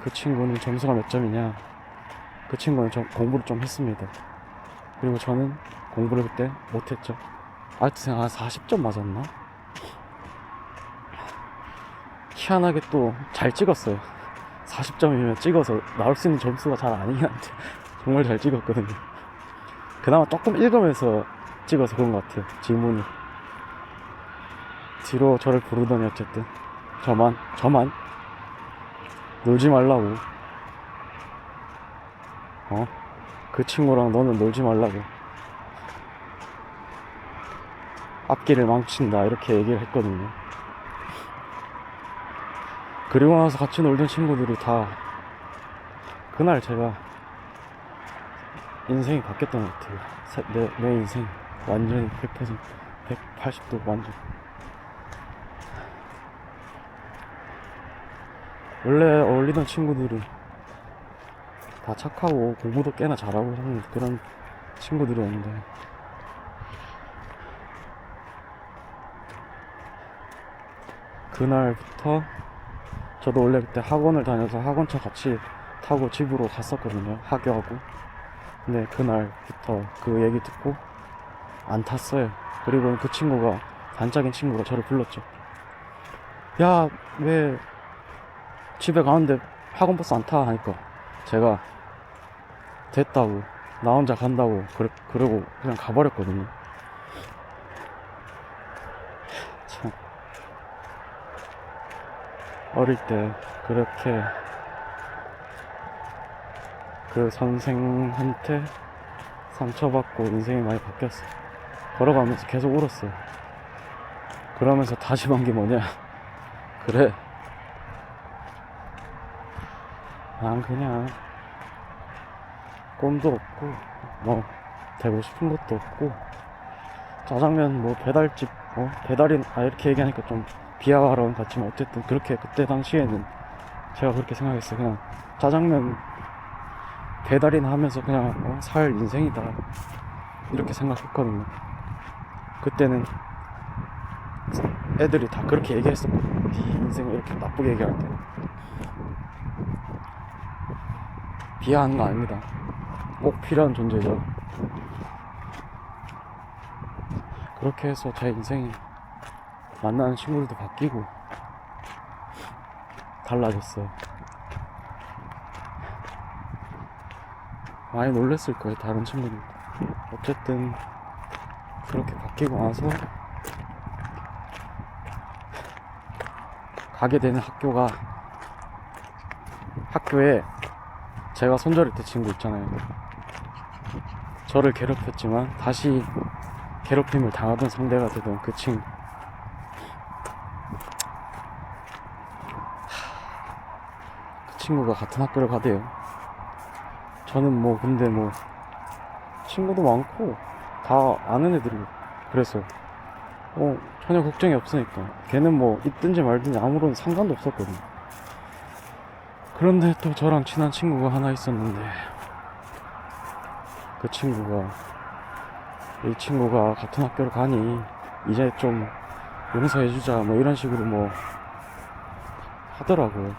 그 친구는 점수가 몇 점이냐. 그 친구는 공부를 좀 했습니다. 그리고 저는 공부를 그때 못했죠. 아직도 한 40점 맞았나? 희한하게 또 잘 찍었어요. 40점이면 찍어서 나올 수 있는 점수가 잘 아니긴 한데 정말 잘 찍었거든요. 그나마 조금 읽으면서 찍어서 그런 것 같아요. 지문이. 뒤로 저를 부르더니 어쨌든 저만 놀지 말라고, 그 친구랑 너는 놀지 말라고, 앞길을 망친다, 이렇게 얘기를 했거든요. 그리고 나서 같이 놀던 친구들이 다, 그날 제가 인생이 바뀌었던 것 같아요. 내 인생 완전히 100%, 180도 완전. 원래 어울리던 친구들이 다 착하고 공부도 꽤나 잘하고 하는 그런 친구들이었는데, 그날부터 저도 원래 그때 학원을 다녀서 학원차 같이 타고 집으로 갔었거든요, 하교하고. 근데 그날부터 그 얘기 듣고 안 탔어요. 그리고 그 친구가, 단짝인 친구가 저를 불렀죠. 야, 왜 집에 가는데 학원버스 안 타? 하니까 제가 됐다고, 나 혼자 간다고 그러고 그냥 가버렸거든요. 참, 어릴 때 그렇게 그 선생한테 상처받고 인생이 많이 바뀌었어. 걸어가면서 계속 울었어요. 그러면서 다짐한 게 뭐냐? 그래, 난 그냥 꿈도 없고 뭐 되고 싶은 것도 없고, 짜장면 뭐 배달집 배달인, 이렇게 얘기하니까 좀 비하 발언 같지만 어쨌든 그렇게 그때 당시에는 제가 그렇게 생각했어요. 그냥 짜장면 배달이나 하면서 그냥 살 인생이다, 이렇게 생각했거든요. 그때는 애들이 다 그렇게 얘기했었거든요. 네 인생을 이렇게 나쁘게 얘기할 때. 비하하는 거 아닙니다. 꼭 필요한 존재죠. 그렇게 해서 제 인생이, 만나는 친구들도 바뀌고 달라졌어요. 많이 놀랬을 거예요, 다른 친구들도. 어쨌든 그렇게 바뀌고 나서 가게 되는 학교에 제가 손절했던 친구 있잖아요. 저를 괴롭혔지만 다시 괴롭힘을 당하던 상대가 되던 그 친구. 그 친구가 같은 학교를 가대요. 저는 뭐 근데 뭐 친구도 많고 다 아는 애들이고 그래서 전혀 걱정이 없으니까, 걔는 뭐 있든지 말든지 아무런 상관도 없었거든요. 그런데 또 저랑 친한 친구가 하나 있었는데, 그 친구가, 이 친구가 같은 학교를 가니 이제 좀 용서해주자 뭐 이런 식으로 뭐 하더라고요.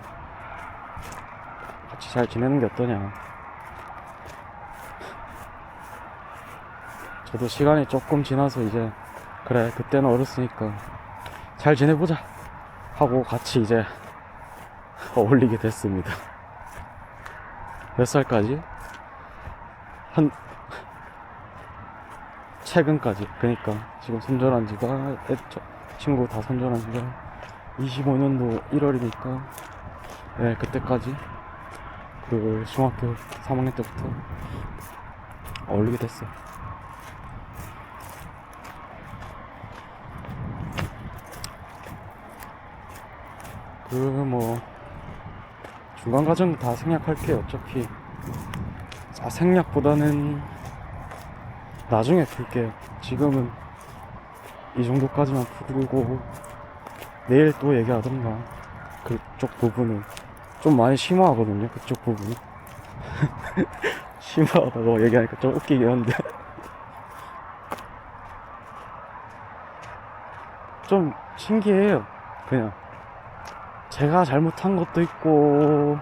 같이 잘 지내는 게 어떠냐. 저도 시간이 조금 지나서 이제 그래, 그때는 어렸으니까 잘 지내보자 하고 같이 이제 어울리게 됐습니다. 몇 살까지? 최근까지. 그러니까 지금 손절한 지가, 친구 다 손절한 지가 25년도 1월이니까 네, 그때까지, 그 중학교 3학년 때부터 어울리게 됐어요. 뭐 중간 과정 다 생략할게요. 어차피 생략보다는 나중에 풀게요. 지금은 이 정도까지만 풀고 내일 또 얘기하던가. 그쪽 부분은 좀 많이 심화하거든요. 그쪽 부분이 심화하다고 얘기하니까 좀 웃기긴 한데 좀 신기해요. 그냥 제가 잘못한 것도 있고,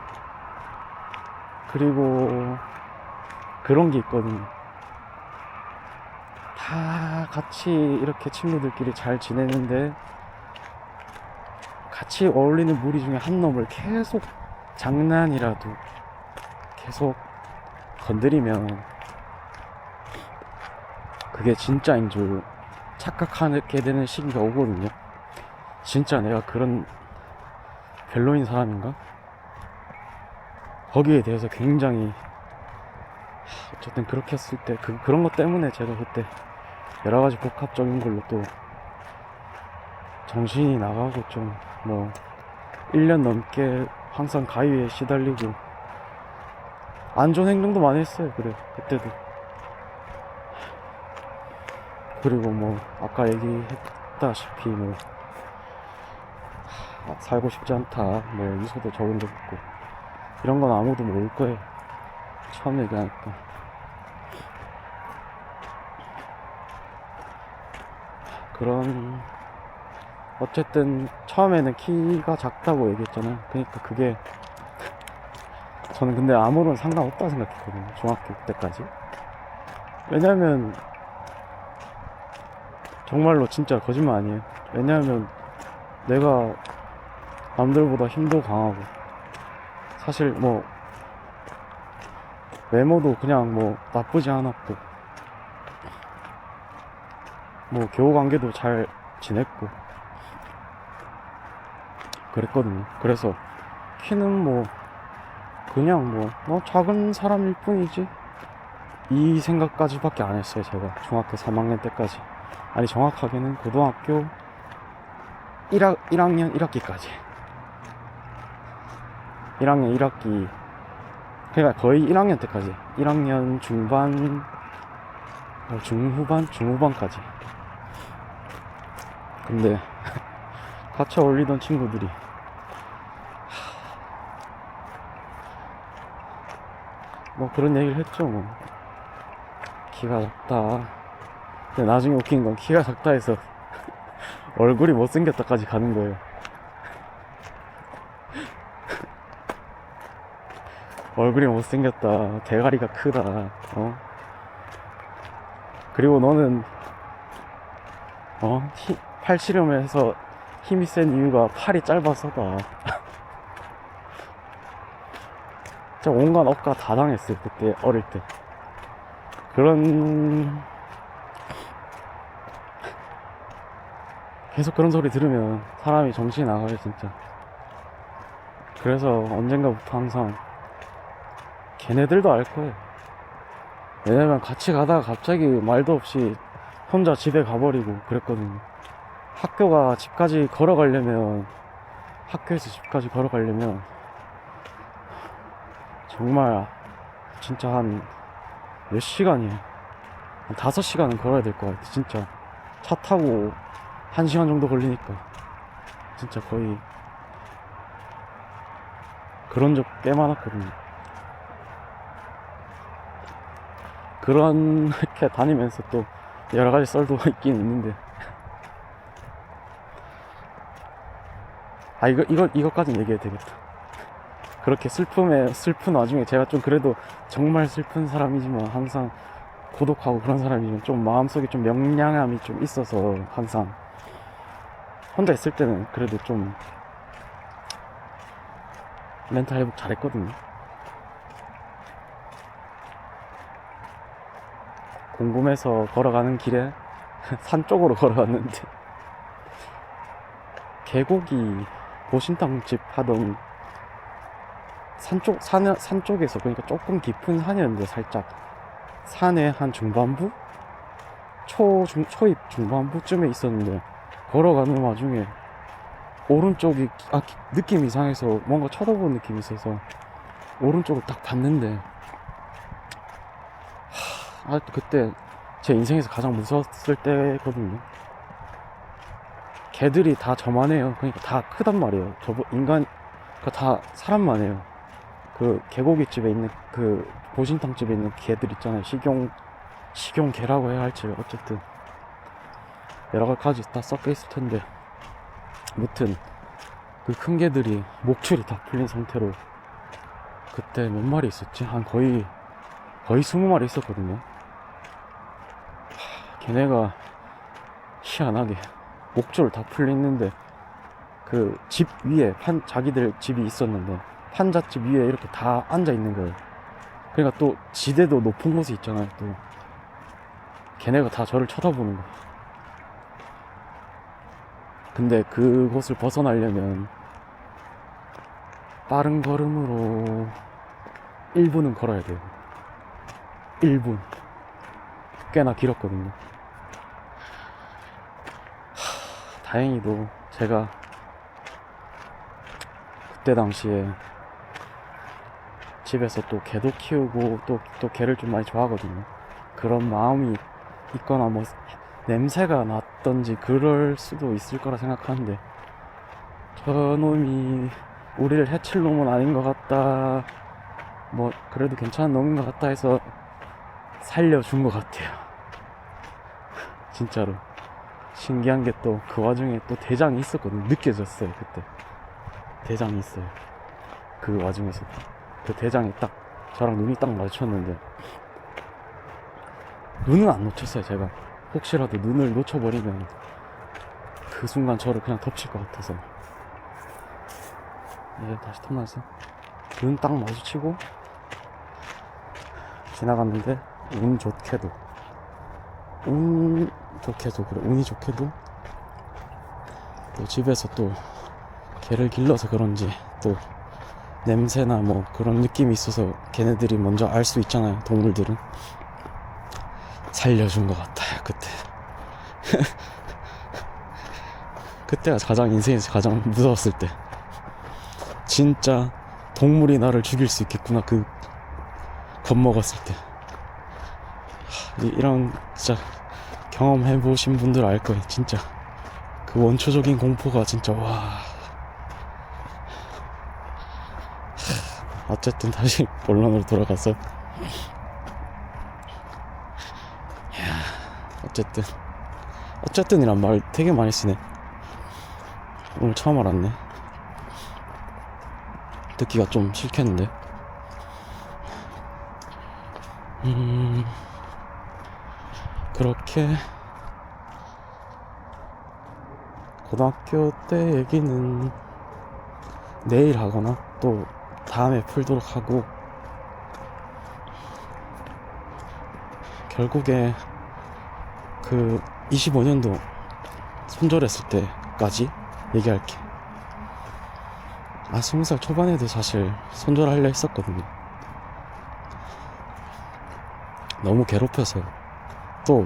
그리고 그런 게 있거든요. 다 같이 이렇게 친구들끼리 잘 지내는데 같이 어울리는 무리 중에 한 놈을 계속 장난이라도 계속 건드리면 그게 진짜인 줄 착각하게 되는 시기가 오거든요. 진짜 내가 그런 별로인 사람인가? 거기에 대해서 굉장히, 어쨌든 그렇게 했을 때 그런 것 때문에 제가 그때 여러가지 복합적인 걸로 또 정신이 나가고 좀 뭐 1년 넘게 항상 가위에 시달리고 안 좋은 행동도 많이 했어요. 그래, 그때도. 그리고 뭐 아까 얘기했다시피 뭐 살고 싶지 않다, 뭐 유서도 적은 적 있고, 이런 건 아무도 모를 거예요. 처음 얘기하니까. 그런, 어쨌든 처음에는 키가 작다고 얘기했잖아요. 그러니까 그게 저는 근데 아무런 상관없다 생각했거든요, 중학교 때까지. 왜냐면 정말로 진짜 거짓말 아니에요. 왜냐면 내가 남들보다 힘도 강하고, 사실 뭐 외모도 그냥 뭐 나쁘지 않았고, 뭐 교우관계도 잘 지냈고 그랬거든요. 그래서 키는 뭐 그냥 뭐 작은 사람일 뿐이지 이 생각까지밖에 안 했어요. 제가 중학교 3학년 때까지. 아니, 정확하게는 고등학교 1학년 1학기까지. 1학년 1학기, 그러니까 거의 1학년 때까지. 1학년 중반, 중후반까지. 근데 같이 어울리던 친구들이 뭐 그런 얘기를 했죠. 뭐 키가 작다. 근데 나중에 웃긴 건 키가 작다 해서 얼굴이 못생겼다까지 가는 거예요. 얼굴이 못생겼다, 대가리가 크다, 그리고 너는 팔씨름에서 힘이 센 이유가 팔이 짧아서다. 진짜 온갖 억까 다 당했어요, 그때 어릴 때. 계속 그런 소리 들으면 사람이 정신이 나가요, 진짜. 그래서 언젠가부터 항상 걔네들도 알 거예요. 왜냐면 같이 가다가 갑자기 말도 없이 혼자 집에 가버리고 그랬거든요. 학교에서 집까지 걸어가려면 정말 진짜 한 몇 시간이에요. 한 5시간은 걸어야 될 것 같아, 진짜. 차 타고 1시간 정도 걸리니까. 진짜 거의 그런 적 꽤 많았거든요. 그렇게 다니면서 또 여러 가지 썰도 있긴 있는데, 이것까지는 얘기해도 되겠다. 그렇게 슬픈 와중에 제가 좀 그래도 정말 슬픈 사람이지만 항상 고독하고 그런 사람이지만 좀 마음속에 좀 명량함이 좀 있어서 항상 혼자 있을 때는 그래도 좀 멘탈 회복 잘했거든요. 궁금해서 걸어가는 길에 산 쪽으로 걸어갔는데 계곡이 보신탕집 하던 산 쪽에서, 그러니까 조금 깊은 산이었는데, 살짝 산의 한 중반부? 초입 중반부쯤에 있었는데, 걸어가는 와중에 오른쪽이 느낌이 이상해서 뭔가 쳐다보는 느낌이 있어서 오른쪽을 딱 봤는데, 그때 제 인생에서 가장 무서웠을 때거든요. 개들이 다 저만 해요. 그러니까 다 크단 말이에요. 그러니까 다 사람만 해요. 그 개고기집에 있는, 그 보신탕집에 있는 개들 있잖아요. 식용개라고 해야 할지, 어쨌든 여러 가지 다 섞여 있을 텐데, 무튼 그 큰 개들이 목줄이 다 풀린 상태로, 그때 몇 마리 있었지? 한 거의 20마리 있었거든요. 걔네가 희한하게 목줄 다 풀렸는데, 그 집 위에 자기들 집이 있었는데 판잣집 위에 이렇게 다 앉아 있는 거예요. 그러니까 또 지대도 높은 곳에 있잖아요. 또 걔네가 다 저를 쳐다보는 거예요. 근데 그곳을 벗어나려면 빠른 걸음으로 1분은 걸어야 돼요. 1분. 꽤나 길었거든요. 다행히도 제가 그때 당시에 집에서 또 개도 키우고 또 개를 좀 많이 좋아하거든요. 그런 마음이 있거나 뭐 냄새가 났던지 그럴 수도 있을 거라 생각하는데, 저놈이 우리를 해칠 놈은 아닌 것 같다 뭐 그래도 괜찮은 놈인 것 같다 해서 살려준 것 같아요. 진짜로 신기한 게 또 그 와중에 또 대장이 있었거든요. 느껴졌어요. 그때 대장이 있어요. 그 와중에서 그 대장이 딱 저랑 눈이 딱 마주쳤는데 눈은 안 놓쳤어요. 제가 혹시라도 눈을 놓쳐버리면 그 순간 저를 그냥 덮칠 것 같아서. 네, 다시 턴나서 눈 딱 마주치고 지나갔는데 운이 좋게도 그래, 운이 좋게도 또 집에서 또 개를 길러서 그런지 또 냄새나 뭐 그런 느낌이 있어서 걔네들이 먼저 알 수 있잖아요. 동물들은. 살려준 것 같아요. 그때 그때가 가장 인생에서 가장 무서웠을 때. 진짜 동물이 나를 죽일 수 있겠구나, 그 겁먹었을 때. 이런 진짜 경험해보신 분들 알 거예요. 진짜 그 원초적인 공포가 진짜 와. 어쨌든 다시 본론으로 돌아가서 어쨌든이란 말 되게 많이 쓰네. 오늘 처음 알았네. 듣기가 좀 싫겠는데. 그렇게 고등학교 때 얘기는 내일 하거나 또 다음에 풀도록 하고, 결국에 그 25년도 손절했을 때까지 얘기할게. 20살 초반에도 사실 손절하려 했었거든요. 너무 괴롭혀서 또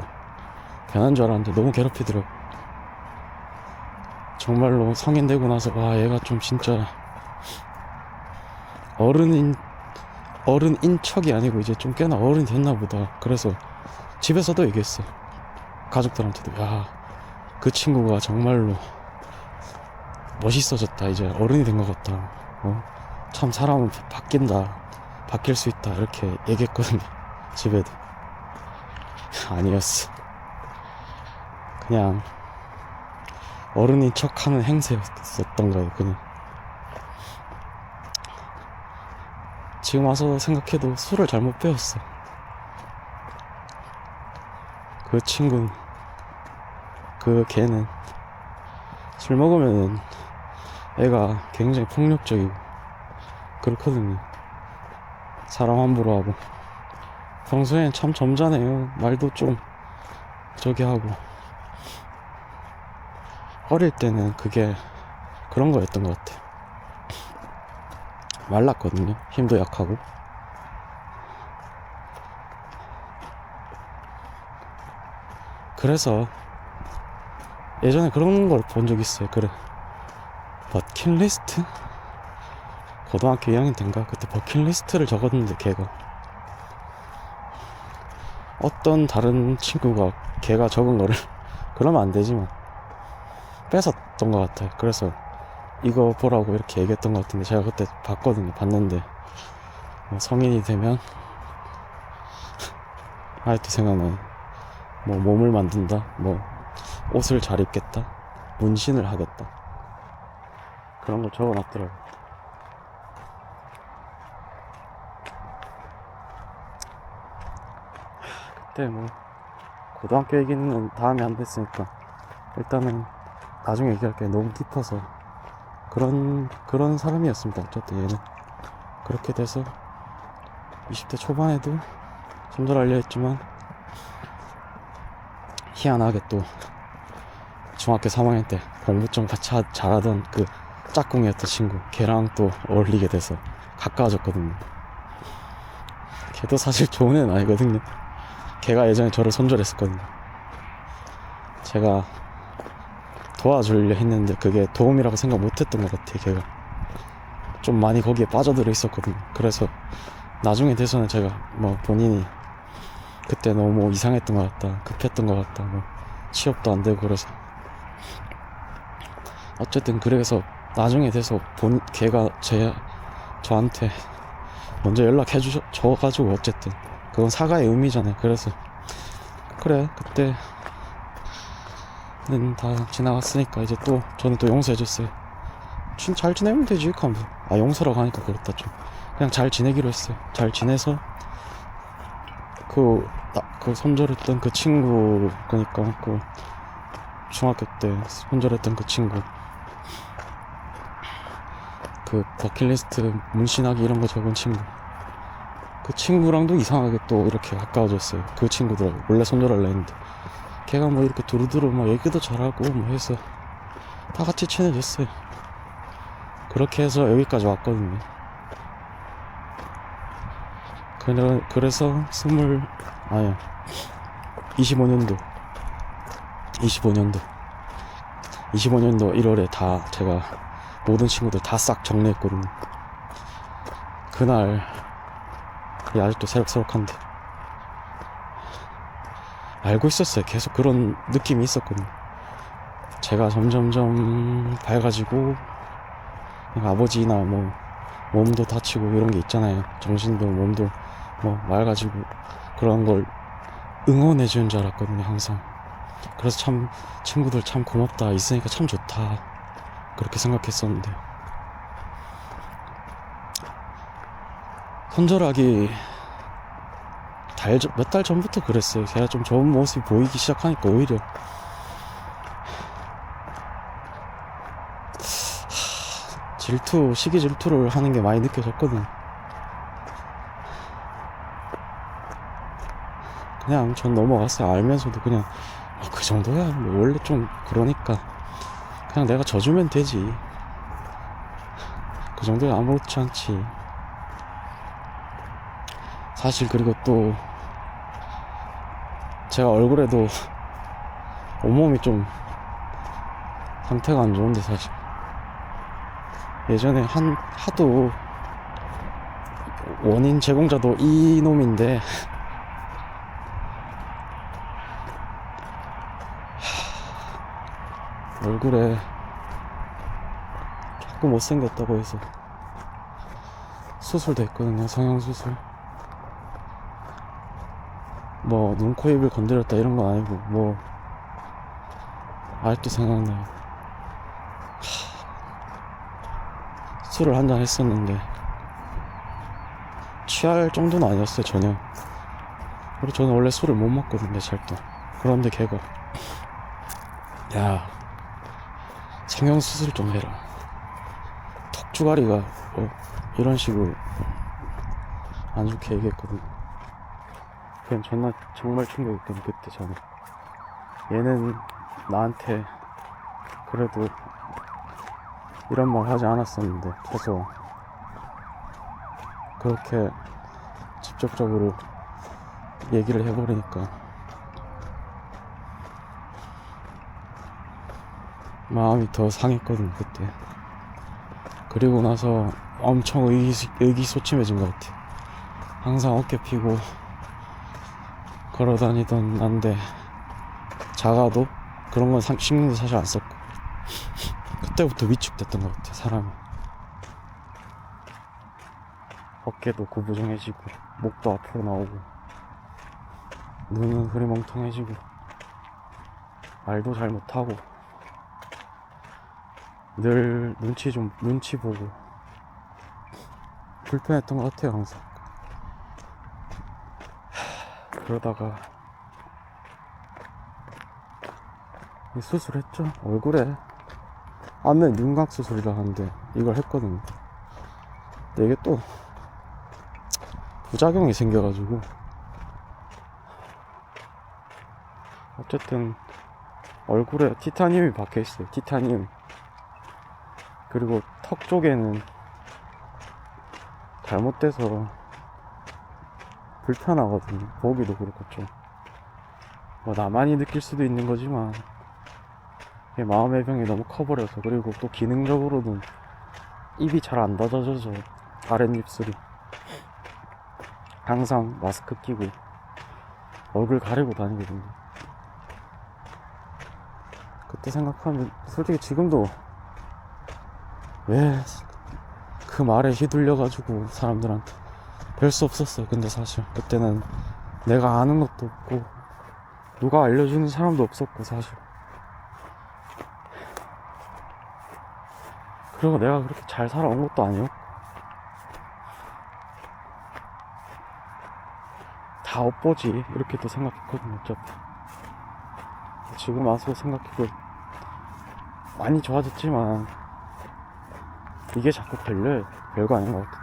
변한 줄 알았는데 너무 괴롭히더라고. 정말로 성인 되고 나서 와, 얘가 좀 진짜 어른인 척이 아니고 이제 좀 꽤나 어른이 됐나 보다. 그래서 집에서도 얘기했어. 가족들한테도. 야, 그 친구가 정말로 멋있어졌다. 이제 어른이 된 것 같다. 참 사람은 바뀐다. 바뀔 수 있다. 이렇게 얘기했거든요. 집에도. 아니었어. 그냥 어른인 척하는 행세였었던 거예요. 그냥. 지금 와서 생각해도 술을 잘못 배웠어. 그 친구는, 그 걔는 술 먹으면은 애가 굉장히 폭력적이고 그렇거든요. 사람 함부로 하고. 평소엔 참 점잖아요. 말도 좀 저기 하고. 어릴 때는 그게 그런 거였던 것 같아요. 말랐거든요. 힘도 약하고. 그래서 예전에 그런 걸 본 적 있어요. 그래, 버킷리스트? 고등학교 2학년 때인가? 그때 버킷리스트를 적었는데 걔가, 어떤 다른 친구가 걔가 적은 거를 그러면 안 되지만 뺏었던 것 같아요. 그래서 이거 보라고 이렇게 얘기했던 것 같은데, 제가 그때 봤거든요. 봤는데 성인이 되면 아직도 생각나요. 뭐 몸을 만든다, 뭐 옷을 잘 입겠다, 문신을 하겠다, 그런 걸 적어놨더라고요. 그때 뭐 고등학교 얘기는 다음에 안 됐으니까 일단은 나중에 얘기할게. 너무 깊어서. 그런 사람이었습니다. 어쨌든 얘는 그렇게 돼서 20대 초반에도 손절하려 했지만, 희한하게 또 중학교 3학년 때 공부 좀 같이 잘하던 그 짝꿍이었던 친구, 걔랑 또 어울리게 돼서 가까워졌거든요. 걔도 사실 좋은 애는 아니거든요. 걔가 예전에 저를 손절했었거든요. 제가 도와주려 했는데 그게 도움이라고 생각 못했던 것 같아요. 걔가 좀 많이 거기에 빠져들어 있었거든요. 그래서 나중에 돼서는 제가 뭐 본인이 그때 너무 이상했던 것 같다, 급했던 것 같다, 뭐 취업도 안 되고 그래서, 어쨌든 그래서 나중에 돼서 걔가 저한테 먼저 연락해 줘가지고 어쨌든 그건 사과의 의미잖아요. 그래서 그래 그때는 다 지나갔으니까 이제 또 저는 또 용서해줬어요. 잘 지내면 되지 하면서. 아, 용서라고 하니까 그렇다 좀. 그냥 잘 지내기로 했어요. 잘 지내서 그 손절했던 그 친구, 그니까 그 중학교 때 손절했던 그 친구, 그 버킷리스트 문신하기 이런 거 적은 친구, 그 친구랑도 이상하게 또 이렇게 가까워졌어요. 그 친구들하고 원래 손절하려 했는데 걔가 뭐 이렇게 두루두루 막 얘기도 잘하고 뭐 해서 다 같이 친해졌어요. 그렇게 해서 여기까지 왔거든요. 그래서 25년도 1월에 다 제가 모든 친구들 다 싹 정리했거든요. 그날 아직도 새록새록한데 알고 있었어요. 계속 그런 느낌이 있었거든요. 제가 점점점 밝아지고 아버지나 뭐 몸도 다치고 이런 게 있잖아요. 정신도 몸도 뭐 맑아지고 그런 걸 응원해 주는 줄 알았거든요. 항상. 그래서 참 친구들 참 고맙다, 있으니까 참 좋다, 그렇게 생각했었는데 손절하기 몇 달 전부터 그랬어요. 제가 좀 좋은 모습이 보이기 시작하니까 오히려 시기 질투를 하는 게 많이 느껴졌거든. 그냥 전 넘어갔어요. 알면서도 그냥 그 정도야 뭐 원래 좀 그러니까 그냥 내가 져주면 되지, 그 정도야 아무렇지 않지. 사실 그리고 또 제가 얼굴에도 온몸이 좀 상태가 안 좋은데, 사실 예전에 하도 원인 제공자도 이놈인데 얼굴에 자꾸 못생겼다고 해서 수술도 했거든요. 성형수술. 뭐 눈, 코, 입을 건드렸다 이런 건 아니고 뭐 아직도 생각나요. 술을 한잔 했었는데 취할 정도는 아니었어요. 전혀. 그리고 저는 원래 술을 못 먹거든요, 절대. 그런데 걔가 야, 성형수술 좀 해라, 턱주가리가 이런 식으로 안 좋게 얘기했거든요. 그냥 정말 충격이었거든요, 그때 저는. 얘는 나한테 그래도 이런 말 하지 않았었는데 계속 그렇게 직접적으로 얘기를 해버리니까 마음이 더 상했거든요, 그때. 그리고 나서 엄청 의기소침해진 것 같아. 항상 어깨 피고 걸어다니던 난데 작아도 그런 건 신경도 사실 안 썼고 그때부터 위축됐던 것 같아, 사람이. 어깨도 구부정해지고 목도 앞으로 나오고 눈은 흐리멍텅해지고 말도 잘 못하고 늘 눈치 보고 불편했던 것 같아요, 항상. 그러다가 수술했죠. 얼굴에 안면 윤곽 수술이라 하는데 이걸 했거든요. 근데 이게 또 부작용이 생겨가지고 어쨌든 얼굴에 티타늄이 박혀있어요. 티타늄. 그리고 턱 쪽에는 잘못돼서 불편하거든요. 보기도 그렇고 좀 뭐 나만이 느낄 수도 있는 거지만 마음의 병이 너무 커버려서. 그리고 또 기능적으로는 입이 잘 안 닫아져서 아랫입술이 항상 마스크 끼고 얼굴 가리고 다니거든요. 그때 생각하면 솔직히 지금도 왜 그 말에 휘둘려가지고 사람들한테 별 수 없었어요. 근데 사실 그때는 내가 아는 것도 없고 누가 알려주는 사람도 없었고 사실. 그리고 내가 그렇게 잘 살아온 것도 아니었고 다 업보지 이렇게 또 생각했거든요. 어차피 지금 와서 생각해도 많이 좋아졌지만 이게 자꾸 걸려요. 별거 아닌 것 같아.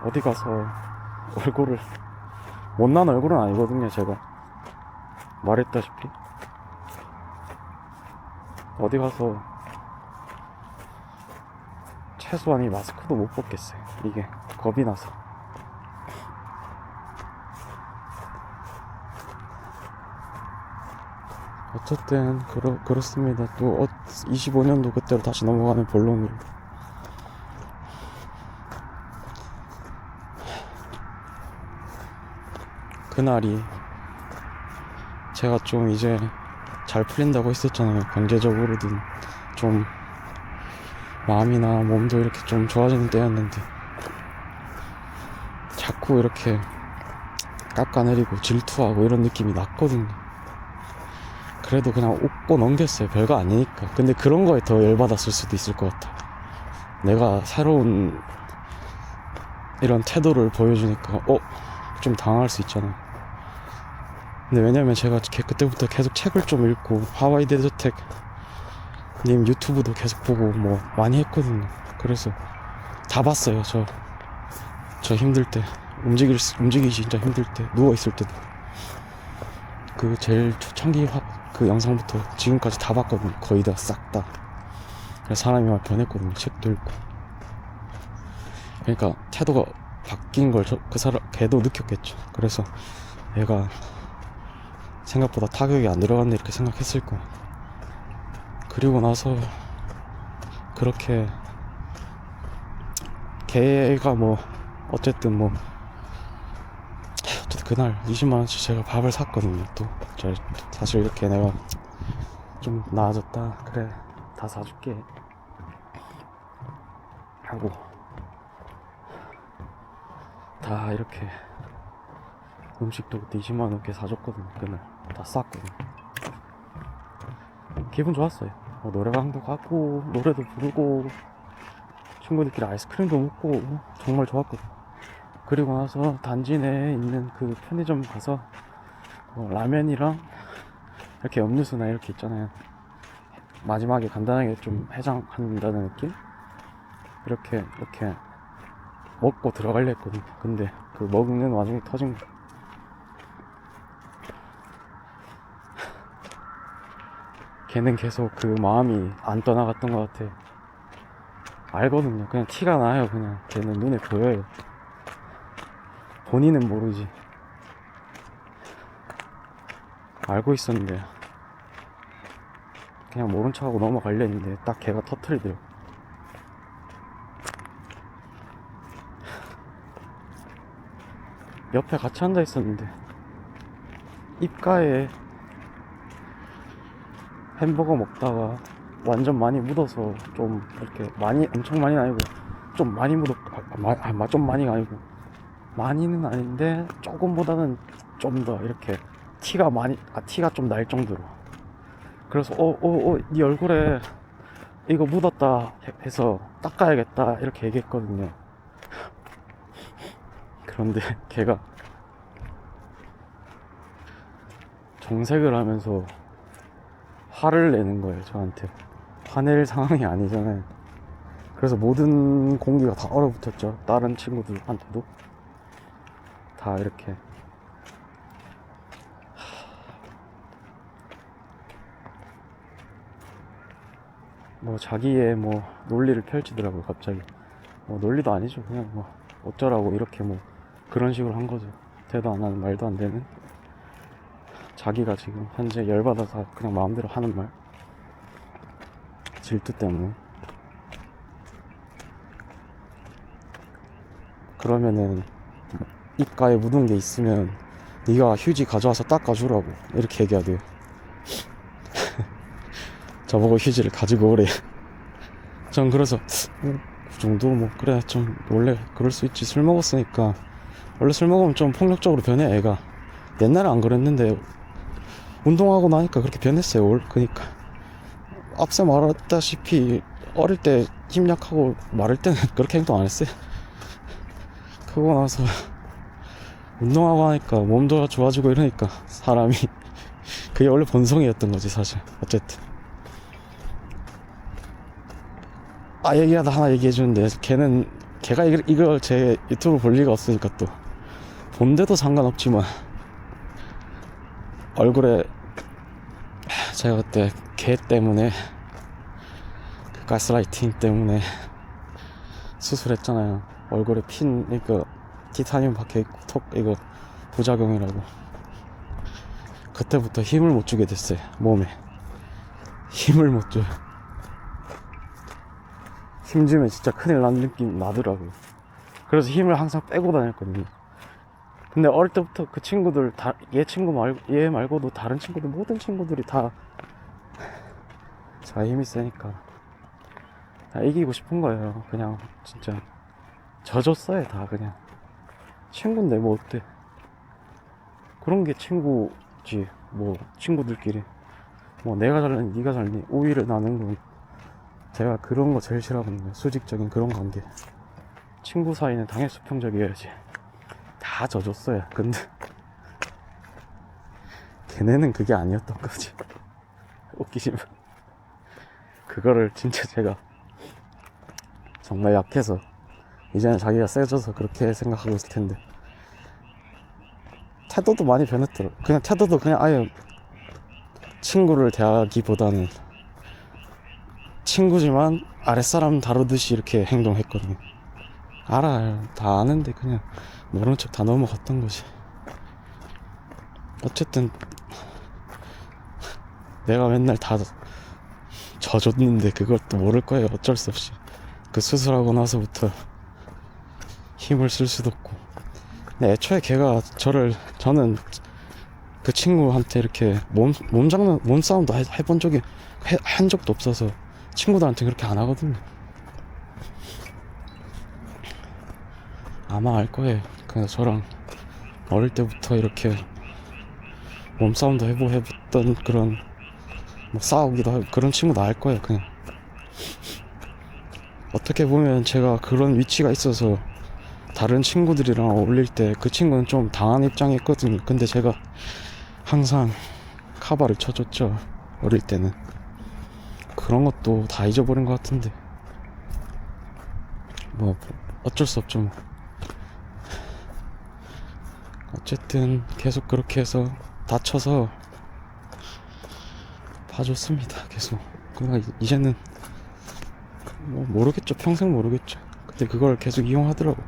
어디 가서 얼굴을, 못난 얼굴은 아니거든요. 제가 말했다시피 어디 가서 최소한 이 마스크도 못 벗겠어요. 이게 겁이 나서. 어쨌든 그렇습니다. 또 25년도 그때로 다시 넘어가는 본론으로. 그날이 제가 좀 이제 잘 풀린다고 했었잖아요. 경제적으로든 좀 마음이나 몸도 이렇게 좀 좋아지는 때였는데 자꾸 이렇게 깎아내리고 질투하고 이런 느낌이 났거든요. 그래도 그냥 웃고 넘겼어요. 별거 아니니까. 근데 그런 거에 더 열받았을 수도 있을 것 같아. 내가 새로운 이런 태도를 보여주니까 좀 당할 수 있잖아요. 근데 왜냐면 제가 그때부터 계속 책을 좀 읽고 하와이 데저텍 님 유튜브도 계속 보고 뭐 많이 했거든요. 그래서 다 봤어요. 저 힘들 때, 움직이기 진짜 힘들 때, 누워있을 때도 그 제일 초창기 그 영상부터 지금까지 다 봤거든요. 거의 다 싹 다. 그래서 사람이 막 변했거든요. 책도 읽고. 그러니까 태도가 바뀐 걸 걔도 느꼈겠죠. 그래서 얘가 생각보다 타격이 안 들어갔네 이렇게 생각했을 거야. 그리고 나서 그렇게 걔가 어쨌든 그날 20만원치 제가 밥을 샀거든요. 또 사실 이렇게 내가 좀 나아졌다, 그래 다 사줄게 하고 다 이렇게 음식도 그때 20만원 넘게 사줬거든요. 그날 다 쌌거든요. 기분 좋았어요. 노래방도 가고 노래도 부르고 친구들끼리 아이스크림도 먹고 정말 좋았거든요. 그리고 나서 단지 내에 있는 그 편의점 가서 라면이랑 이렇게 음료수나 이렇게 있잖아요. 마지막에 간단하게 좀 해장한다는 느낌? 이렇게 먹고 들어가려 했거든요. 근데 그 먹는 와중에 터진 거. 걔는 계속 그 마음이 안 떠나갔던 것 같아. 알거든요. 그냥 티가 나요. 그냥 걔는 눈에 보여요. 본인은 모르지. 알고 있었는데 그냥 모른 척하고 넘어가려 했는데 딱 걔가 터트리더라고. 옆에 같이 앉아 있었는데 입가에 햄버거 먹다가 완전 많이 묻어서 좀 이렇게 엄청 많이는 아니고 좀 많이 좀 많이가 아니고 많이는 아닌데 조금보다는 좀 더 이렇게 티가 좀 날 정도로. 그래서 네 얼굴에 이거 묻었다 해서 닦아야겠다 이렇게 얘기했거든요. 그런데 걔가 정색을 하면서 화를 내는 거예요. 저한테. 화낼 상황이 아니잖아요. 그래서 모든 공기가 다 얼어붙었죠. 다른 친구들한테도 다 이렇게. 자기의 논리를 펼치더라고요. 갑자기 논리도 아니죠. 그냥 어쩌라고 이렇게 그런 식으로 한 거죠. 대도 안 하는, 말도 안 되는, 자기가 지금 현재 열받아서 그냥 마음대로 하는 말, 질투 때문에. 그러면은 입가에 묻은 게 있으면 네가 휴지 가져와서 닦아주라고 이렇게 얘기하대요. 저보고 휴지를 가지고 오래. 전 그래서 그 정도 뭐 그래 좀 원래 그럴 수 있지. 술 먹었으니까. 원래 술 먹으면 좀 폭력적으로 변해 애가. 옛날에 안 그랬는데 운동하고 나니까 그렇게 변했어요. 그니까 앞서 말했다시피 어릴 때 힘 약하고 마를 때는 그렇게 행동 안 했어요. 크고 나서 운동하고 하니까 몸도 좋아지고 이러니까 사람이 그게 원래 본성이었던 거지 사실. 어쨌든 얘기하다 하나 얘기해주는데 걔가 이걸 제 유튜브 볼 리가 없으니까 또 본데도 상관없지만 얼굴에 제가 그때 걔 때문에 그 가스라이팅 때문에 수술했잖아요. 얼굴에 이거 티타늄 박혀있고 이거 부작용이라고. 그때부터 힘을 못 주게 됐어요. 몸에 힘을 못 줘요. 힘주면 진짜 큰일 나는 느낌 나더라고요. 그래서 힘을 항상 빼고 다녔거든요. 근데 어릴 때부터 그 친구들 얘 말고도 다른 친구들 모든 친구들이 다 자기 힘이 세니까 다 이기고 싶은 거예요. 그냥 진짜 져줬어요. 다 그냥 친구인데 뭐 어때. 그런 게 친구지. 뭐 친구들끼리 뭐 내가 잘나니 네가 잘니 우위를 나는 건 제가 그런 거 제일 싫어하거든요. 수직적인 그런 관계. 친구 사이는 당연히 수평적이어야지. 다 져줬어요. 근데 걔네는 그게 아니었던 거지. 웃기지만 그거를 진짜 제가 정말 약해서 이제는 자기가 세져서 그렇게 생각하고 있을 텐데 태도도 많이 변했더라. 그냥 태도도 그냥 아예 친구를 대하기보다는 친구지만 아랫사람 다루듯이 이렇게 행동했거든요. 알아요. 다 아는데 그냥 모르는 척 다 넘어갔던 거지. 어쨌든 내가 맨날 다 져줬는데 그걸 또 모를 거예요. 어쩔 수 없이. 그 수술하고 나서부터 힘을 쓸 수도 없고. 근데 애초에 걔가 저는 그 친구한테 이렇게 몸싸움도 해본 적이 한 적도 없어서 친구들한테 그렇게 안 하거든요. 아마 알 거예요. 그냥 저랑 어릴 때부터 이렇게 몸싸움도 해봤던 그런 뭐 싸우기도 하고 그런 친구도 알 거예요. 그냥 어떻게 보면 제가 그런 위치가 있어서 다른 친구들이랑 어울릴 때 그 친구는 좀 당한 입장이었거든요. 근데 제가 항상 카바를 쳐줬죠. 어릴 때는. 그런 것도 다 잊어버린 것 같은데 뭐 어쩔 수 없죠 뭐. 어쨌든 계속 그렇게 해서 다쳐서 봐줬습니다. 계속. 그러니까 이제는 뭐 모르겠죠. 평생 모르겠죠. 근데 그걸 계속 이용하더라고.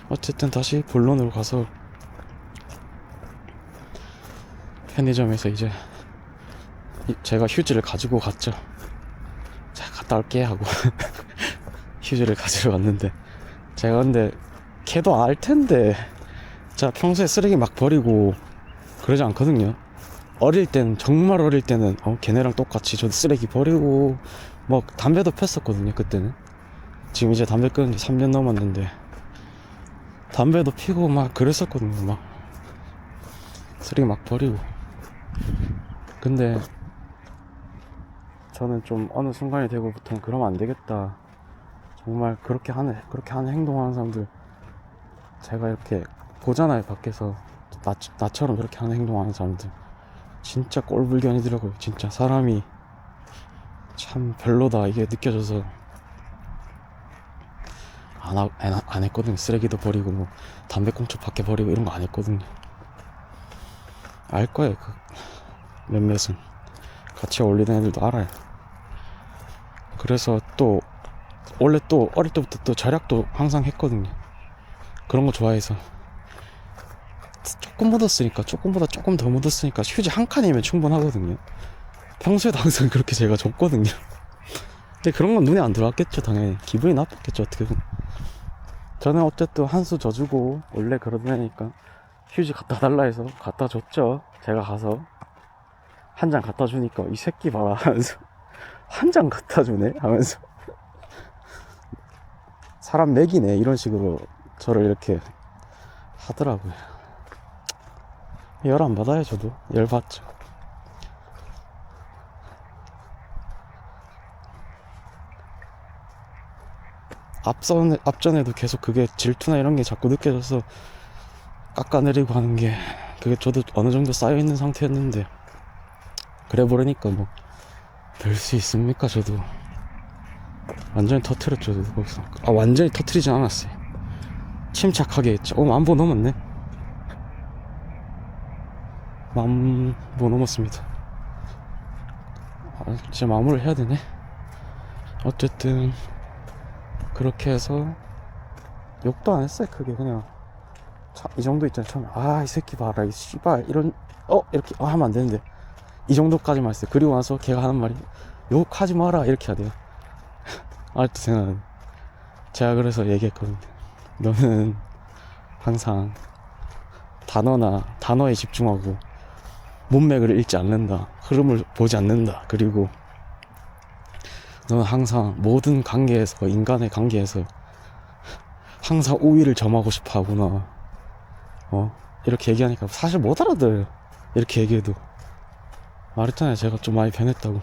어쨌든 다시 본론으로 가서 편의점에서 이제 제가 휴지를 가지고 갔죠. 자, 갔다 올게 하고 휴지를 가지러 갔는데 제가 근데 걔도 알 텐데 자 평소에 쓰레기 막 버리고 그러지 않거든요. 어릴 때는 정말 어릴 때는 걔네랑 똑같이 저도 쓰레기 버리고 뭐 담배도 폈었거든요. 그때는. 지금 이제 담배 끊은 지 3년 넘었는데 담배도 피고 막 그랬었거든요. 막 쓰레기 막 버리고. 근데 저는 좀 어느 순간이 되고부터는 그러면 안 되겠다. 정말 그렇게 하는 행동하는 사람들 제가 이렇게 보잖아요. 밖에서 나처럼 그렇게 하는 행동하는 사람들 진짜 꼴불견이더라고요. 진짜 사람이 참 별로다 이게 느껴져서 안 했거든요. 쓰레기도 버리고 뭐 담배꽁초 밖에 버리고 이런 거 안 했거든요. 알 거예요. 그 몇몇은 같이 어울리는 애들도 알아요. 그래서 또 원래 또 어릴 때부터 또 절약도 항상 했거든요. 그런 거 좋아해서 조금보다 조금 더 묻었으니까 휴지 한 칸이면 충분하거든요. 평소에도 항상 그렇게 제가 줬거든요. 근데 그런 건 눈에 안 들어왔겠죠. 당연히 기분이 나빴겠죠. 어떻게 보면 저는 어쨌든 한 수 져주고 원래 그러던 애니까 휴지 갖다 달라 해서 갖다 줬죠. 제가 가서 한 장 갖다 주니까 이 새끼 봐라 하면서 한 장 갖다 주네 하면서 사람 맥이네 이런 식으로 저를 이렇게 하더라고요. 열 안 받아요. 저도 열 받죠. 앞전에도 계속 그게 질투나 이런 게 자꾸 느껴져서 깎아내리고 하는 게, 그게 저도 어느 정도 쌓여있는 상태였는데, 그래 버리니까 뭐 될 수 있습니까. 저도 완전히 터트렸죠. 저도 거기서 완전히 터트리진 않았어요. 침착하게 했죠. 만보 넘었네. 만보 넘었습니다. 이제 마무리를 해야 되네. 어쨌든 그렇게 해서 욕도 안 했어요. 크게 그냥 이 정도 있잖아요. 처음에 이 새끼 봐라 이 씨발 이런 이렇게 하면 안 되는데, 이 정도까지만 했어요. 그리고 나서 걔가 하는 말이 욕하지 마라 이렇게 해야 돼요. 아직도 생각나네. 제가 그래서 얘기했거든요. 너는 항상 단어에 집중하고 문맥을 읽지 않는다. 흐름을 보지 않는다. 그리고 너는 항상 모든 관계에서, 인간의 관계에서 항상 우위를 점하고 싶어 하구나. 이렇게 얘기하니까 사실 못 알아들어요. 이렇게 얘기해도. 말했잖아요. 제가 좀 많이 변했다고.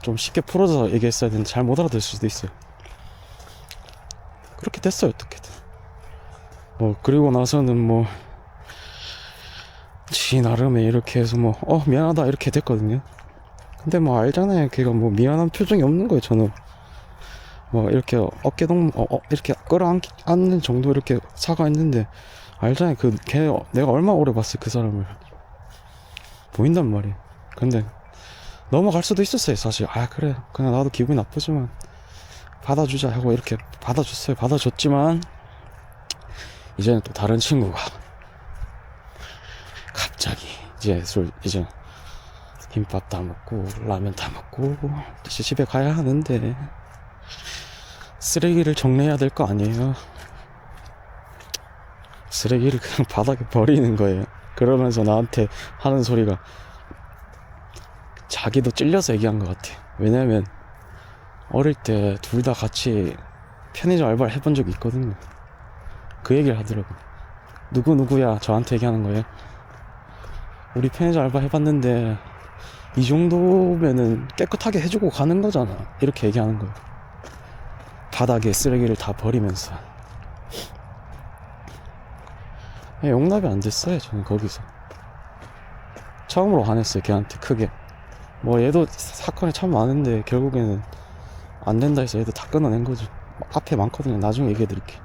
좀 쉽게 풀어서 얘기했어야 되는데 잘 못 알아들을 수도 있어요. 그렇게 됐어요. 어떻게든. 그리고 나서는 지 나름에 이렇게 해서 미안하다 이렇게 됐거든요. 근데 알잖아요. 걔가 미안한 표정이 없는 거예요. 저는 이렇게 어깨동 이렇게 끌어안는 정도 이렇게 사과했는데, 알잖아요. 걔 내가 얼마나 오래 봤어요. 그 사람을. 보인단 말이에요. 근데 넘어갈 수도 있었어요. 사실 그래 그냥 나도 기분이 나쁘지만 받아주자 하고 이렇게 받아줬어요. 받아줬지만 이제는 또 다른 친구가 갑자기 이제 김밥 다 먹고 라면 다 먹고 다시 집에 가야 하는데 쓰레기를 정리해야 될 거 아니에요. 쓰레기를 그냥 바닥에 버리는 거예요. 그러면서 나한테 하는 소리가, 자기도 찔려서 얘기한 것 같아. 왜냐면 어릴 때 둘 다 같이 편의점 알바를 해본 적이 있거든요. 그 얘기를 하더라고. 누구야 저한테 얘기하는 거예요. 우리 편의점 알바 해봤는데 이 정도면은 깨끗하게 해주고 가는 거잖아. 이렇게 얘기하는 거예요. 바닥에 쓰레기를 다 버리면서. 용납이 안 됐어요. 저는 거기서 처음으로 화냈어요. 걔한테 크게. 얘도 사건이 참 많은데 결국에는 안 된다 해서 얘도 다 끊어낸 거죠. 앞에 많거든요. 나중에 얘기해 드릴게.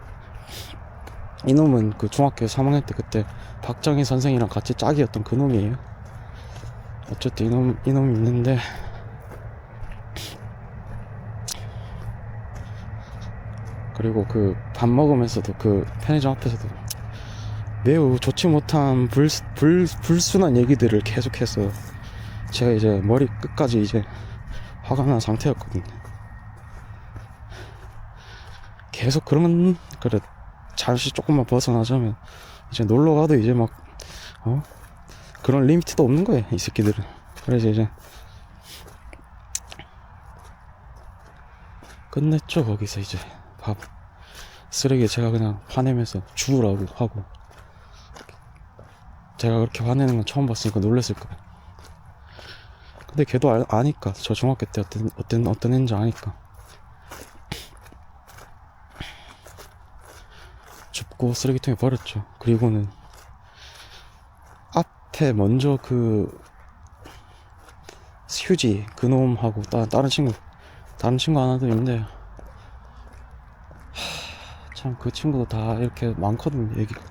이놈은 그 중학교 3학년 때 그때 박정희 선생이랑 같이 짝이었던 그 놈이에요. 어쨌든 이놈이 있는데, 그리고 그 밥 먹으면서도 그 편의점 앞에서도 매우 좋지 못한 불순한 얘기들을 계속해서 제가 이제 머리 끝까지 이제 화가 난 상태였거든요. 계속 그래 잠시 조금만 벗어나자면 이제 놀러 가도 이제 그런 리미트도 없는 거예요, 이 새끼들은. 그래서 이제 끝냈죠. 거기서 이제 쓰레기 제가 그냥 화내면서 주우라고 하고, 제가 그렇게 화내는 건 처음 봤으니까 놀랬을 거예요. 근데 걔도 아니까, 저 중학교 때 어떤 애인지 아니까 줍고 쓰레기통에 버렸죠. 그리고는 앞에 먼저 그 휴지 그놈하고 다른 친구 하나도 있는데, 참 그 친구도 다 이렇게 많거든요. 얘기가.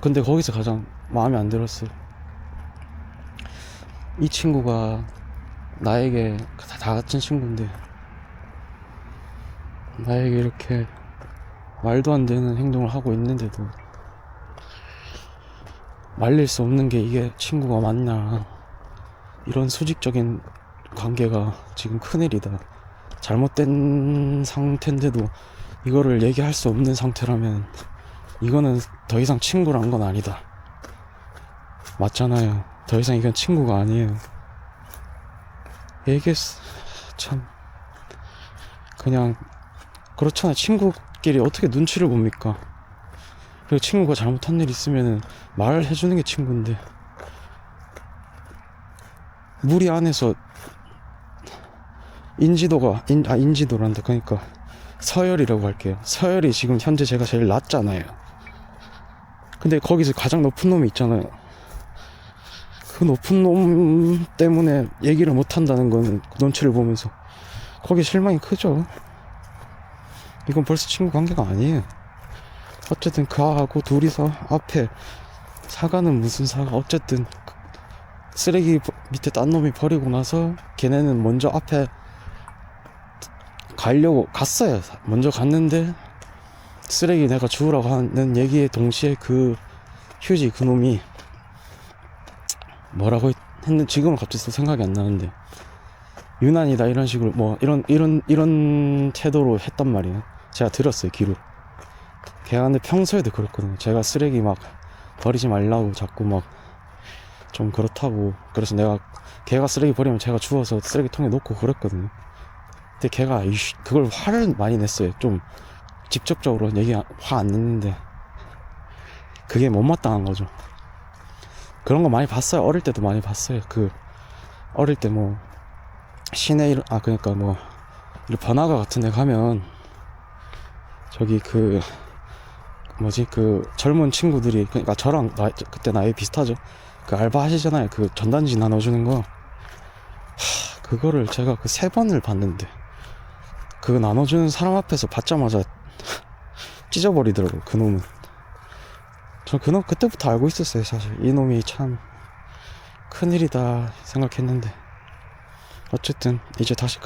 근데 거기서 가장 마음에 안 들었어요. 이 친구가 나에게 다 같은 친구인데 나에게 이렇게 말도 안 되는 행동을 하고 있는데도 말릴 수 없는 게 이게 친구가 맞나. 이런 수직적인 관계가 지금 큰일이다. 잘못된 상태인데도 이거를 얘기할 수 없는 상태라면 이거는 더 이상 친구란 건 아니다. 맞잖아요. 더 이상 이건 친구가 아니에요. 얘기했어. 참 그냥 그렇잖아요. 친구끼리 어떻게 눈치를 봅니까? 그리고 친구가 잘못한 일 있으면은 말을 해주는 게 친구인데, 무리 안에서 인지도란다. 그러니까 서열이라고 할게요. 서열이 지금 현재 제가 제일 낮잖아요. 근데 거기서 가장 높은 놈이 있잖아요. 그 높은 놈 때문에 얘기를 못 한다는 거는 눈치를 보면서 거기에 실망이 크죠. 이건 벌써 친구 관계가 아니에요. 어쨌든 그하고 둘이서 앞에 사과는 무슨 사과, 어쨌든 쓰레기 밑에 딴 놈이 버리고 나서 걔네는 먼저 앞에 가려고 갔어요. 먼저 갔는데 쓰레기 내가 주우라고 하는 얘기에 동시에 그 휴지 그 놈이 뭐라고 했는지 지금은 갑자기 또 생각이 안 나는데, 유난이다 이런 식으로 뭐 이런 태도로 했단 말이에요. 제가 들었어요, 귀로. 걔가 근데 평소에도 그렇거든요. 제가 쓰레기 막 버리지 말라고 자꾸 막 좀 그렇다고, 그래서 내가 걔가 쓰레기 버리면 제가 주워서 쓰레기통에 놓고 그랬거든요. 근데 걔가 그걸 화를 많이 냈어요. 좀 직접적으로 화 안 냈는데 그게 못마땅한 거죠. 그런 거 많이 봤어요. 어릴 때도 많이 봤어요. 그 어릴 때 뭐 시내 그러니까 뭐 번화가 같은 데 가면 저기 그 뭐지 그 젊은 친구들이, 그러니까 저랑 그때 나이 비슷하죠. 그 알바 하시잖아요. 그 전단지 나눠주는 거. 그거를 제가 그 3번을 봤는데, 그거 나눠주는 사람 앞에서 받자마자 찢어버리더라고요. 그 놈은. 저 그놈 그때부터 알고 있었어요. 사실 이 놈이 참 큰일이다 생각했는데, 어쨌든 이제 다시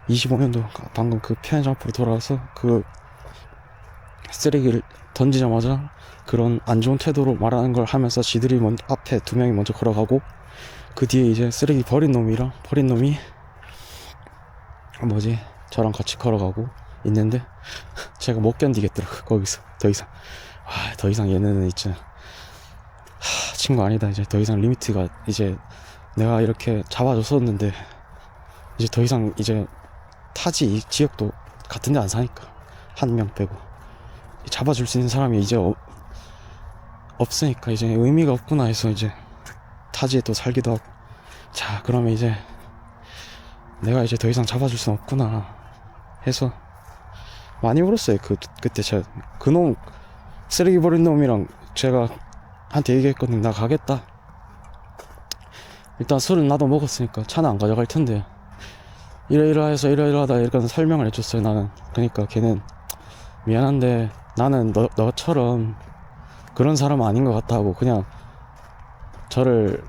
25년도 방금 그 편의점 앞으로 돌아와서 그 쓰레기를 던지자마자 그런 안 좋은 태도로 말하는 걸 하면서 지들이 앞에 2명이 먼저 걸어가고, 그 뒤에 이제 쓰레기 버린 놈이 뭐지 저랑 같이 걸어가고 있는데, 제가 못 견디겠더라고요. 거기서 더 이상 얘네는 있잖아, 친구 아니다. 이제 더 이상 리미트가, 이제 내가 이렇게 잡아줬었는데 이제 더 이상 이제 타지 이 지역도 같은 데 안 사니까 한 명 빼고 잡아줄 수 있는 사람이 이제 없으니까 이제 의미가 없구나 해서 이제 타지에 또 살기도 하고, 자 그러면 이제 내가 이제 더 이상 잡아줄 순 없구나 해서 많이 울었어요. 그때 제가 그놈 쓰레기 버린 놈이랑 제가 한테 얘기했거든요. 나 가겠다. 일단 술은 나도 먹었으니까 차는 안 가져갈 텐데 이러이러해서 이러이러하다 이렇게 설명을 해줬어요. 나는 그러니까 걔는 미안한데 나는 너처럼 그런 사람은 아닌 것 같다 하고 그냥 저를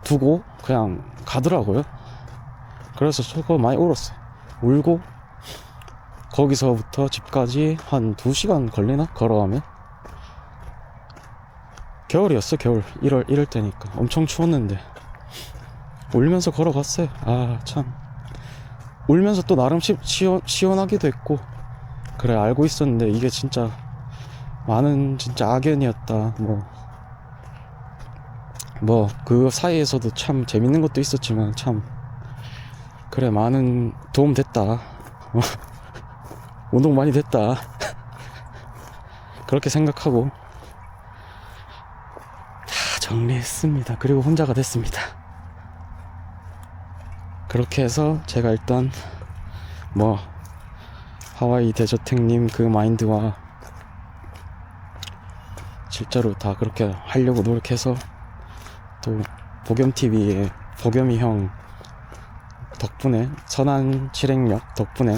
두고 그냥 가더라고요. 그래서 저거 많이 울었어요. 울고 거기서부터 집까지 한 2시간 걸리나? 걸어가면. 겨울이었어. 겨울 1월 때니까 엄청 추웠는데 울면서 걸어갔어요. 아 참, 울면서 또 나름 시원하기도 했고, 그래 알고 있었는데 이게 진짜 많은 진짜 악연이었다. 뭐 그 사이에서도 참 재밌는 것도 있었지만 참 그래 많은 도움 됐다. 운동 많이 됐다. 그렇게 생각하고 다 정리했습니다. 그리고 혼자가 됐습니다. 그렇게 해서 제가 일단 뭐 하와이 대저택님 그 마인드와 실제로 다 그렇게 하려고 노력해서, 또 보겸TV의 보겸이 형 덕분에, 선한 실행력 덕분에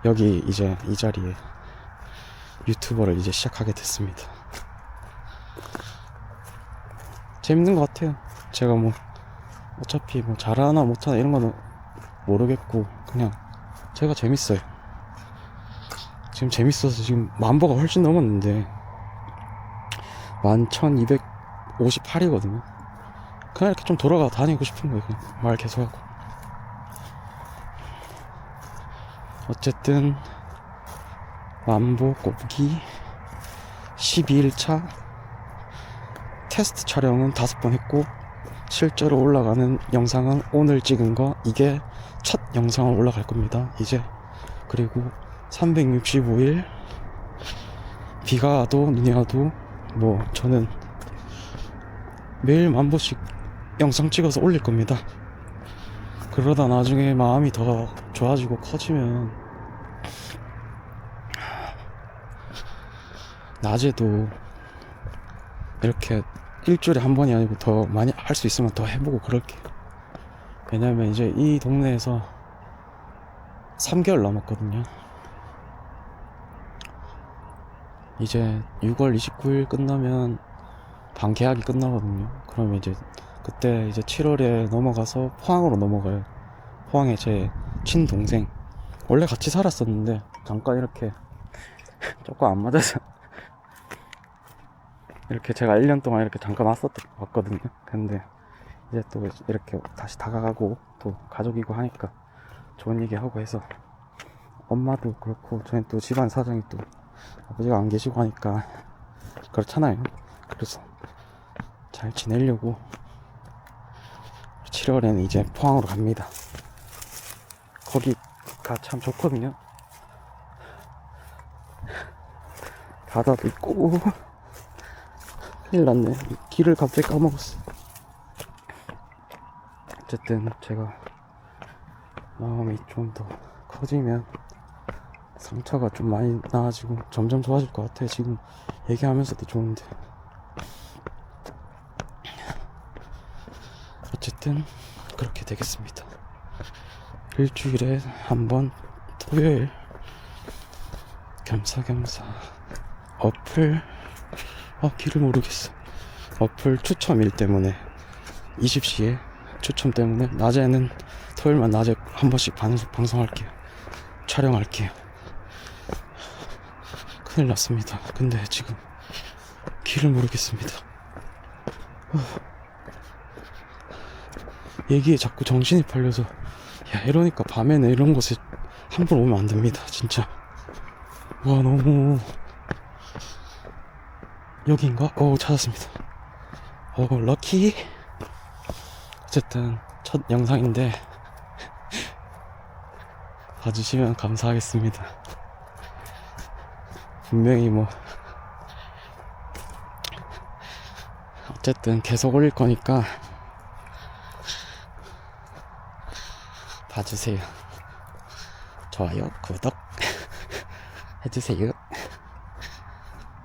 여기 이제 이 자리에 유튜버를 이제 시작하게 됐습니다. 재밌는 것 같아요. 제가 뭐 어차피 뭐 잘하나 못하나 이런 거는 모르겠고 그냥 제가 재밌어요. 지금 재밌어서 지금 10,000보가 훨씬 넘었는데 11,258이거든요. 그냥 이렇게 좀 돌아가 다니고 싶은 거예요. 그냥 말 계속하고. 어쨌든 10,000보 꼽기 12일차 테스트 촬영은 5번 했고, 실제로 올라가는 영상은 오늘 찍은 거, 이게 첫 영상을 올라갈 겁니다 이제. 그리고 365일 비가 와도 눈이 와도 뭐 저는 매일 1000보씩 영상 찍어서 올릴 겁니다. 그러다 나중에 마음이 더 좋아지고 커지면 낮에도 이렇게 일주일에 한 번이 아니고 더 많이 할 수 있으면 더 해보고 그럴게요. 왜냐면 이제 이 동네에서 3개월 남았거든요. 이제 6월 29일 끝나면 반계약이 끝나거든요. 그러면 이제 그때 이제 7월에 넘어가서 포항으로 넘어가요. 포항에 제 친동생, 원래 같이 살았었는데 잠깐 이렇게 조금 안 맞아서 이렇게 제가 1년 동안 이렇게 잠깐 왔거든요. 근데 이제 또 이렇게 다시 다가가고 또 가족이고 하니까 좋은 얘기 하고 해서, 엄마도 그렇고 저희 또 집안 사정이 또 아버지가 안 계시고 하니까 그렇잖아요. 그래서 잘 지내려고 7월에는 이제 포항으로 갑니다. 거기가 참 좋거든요. 바다도 있고. 큰일 났네. 길을 갑자기 까먹었어. 어쨌든 제가 마음이 좀 더 커지면 상처가 좀 많이 나아지고 점점 좋아질 것 같아요. 지금 얘기하면서도 좋은데. 어쨌든 그렇게 되겠습니다. 일주일에 한 번 토요일 겸사겸사 어플, 길을 모르겠어. 어플 추첨일 때문에 20시에 추첨 때문에 낮에는, 토요일만 낮에 한 번씩 방송할게요. 촬영할게요. 큰일 났습니다. 근데 지금 길을 모르겠습니다. 얘기에 자꾸 정신이 팔려서, 야, 이러니까 밤에는 이런 곳에 함부로 오면 안 됩니다. 진짜. 와, 너무. 여기인가? 찾았습니다. 럭키. 어쨌든 첫 영상인데 봐주시면 감사하겠습니다. 분명히 뭐 어쨌든 계속 올릴 거니까 봐주세요. 좋아요, 구독 해주세요.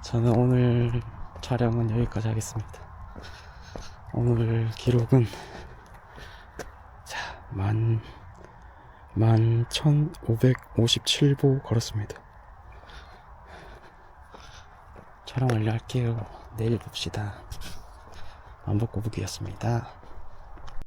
저는 오늘 촬영은 여기까지 하겠습니다. 오늘 기록은 11,557보 걸었습니다. 촬영 완료할게요. 내일 봅시다. 만복고북이었습니다.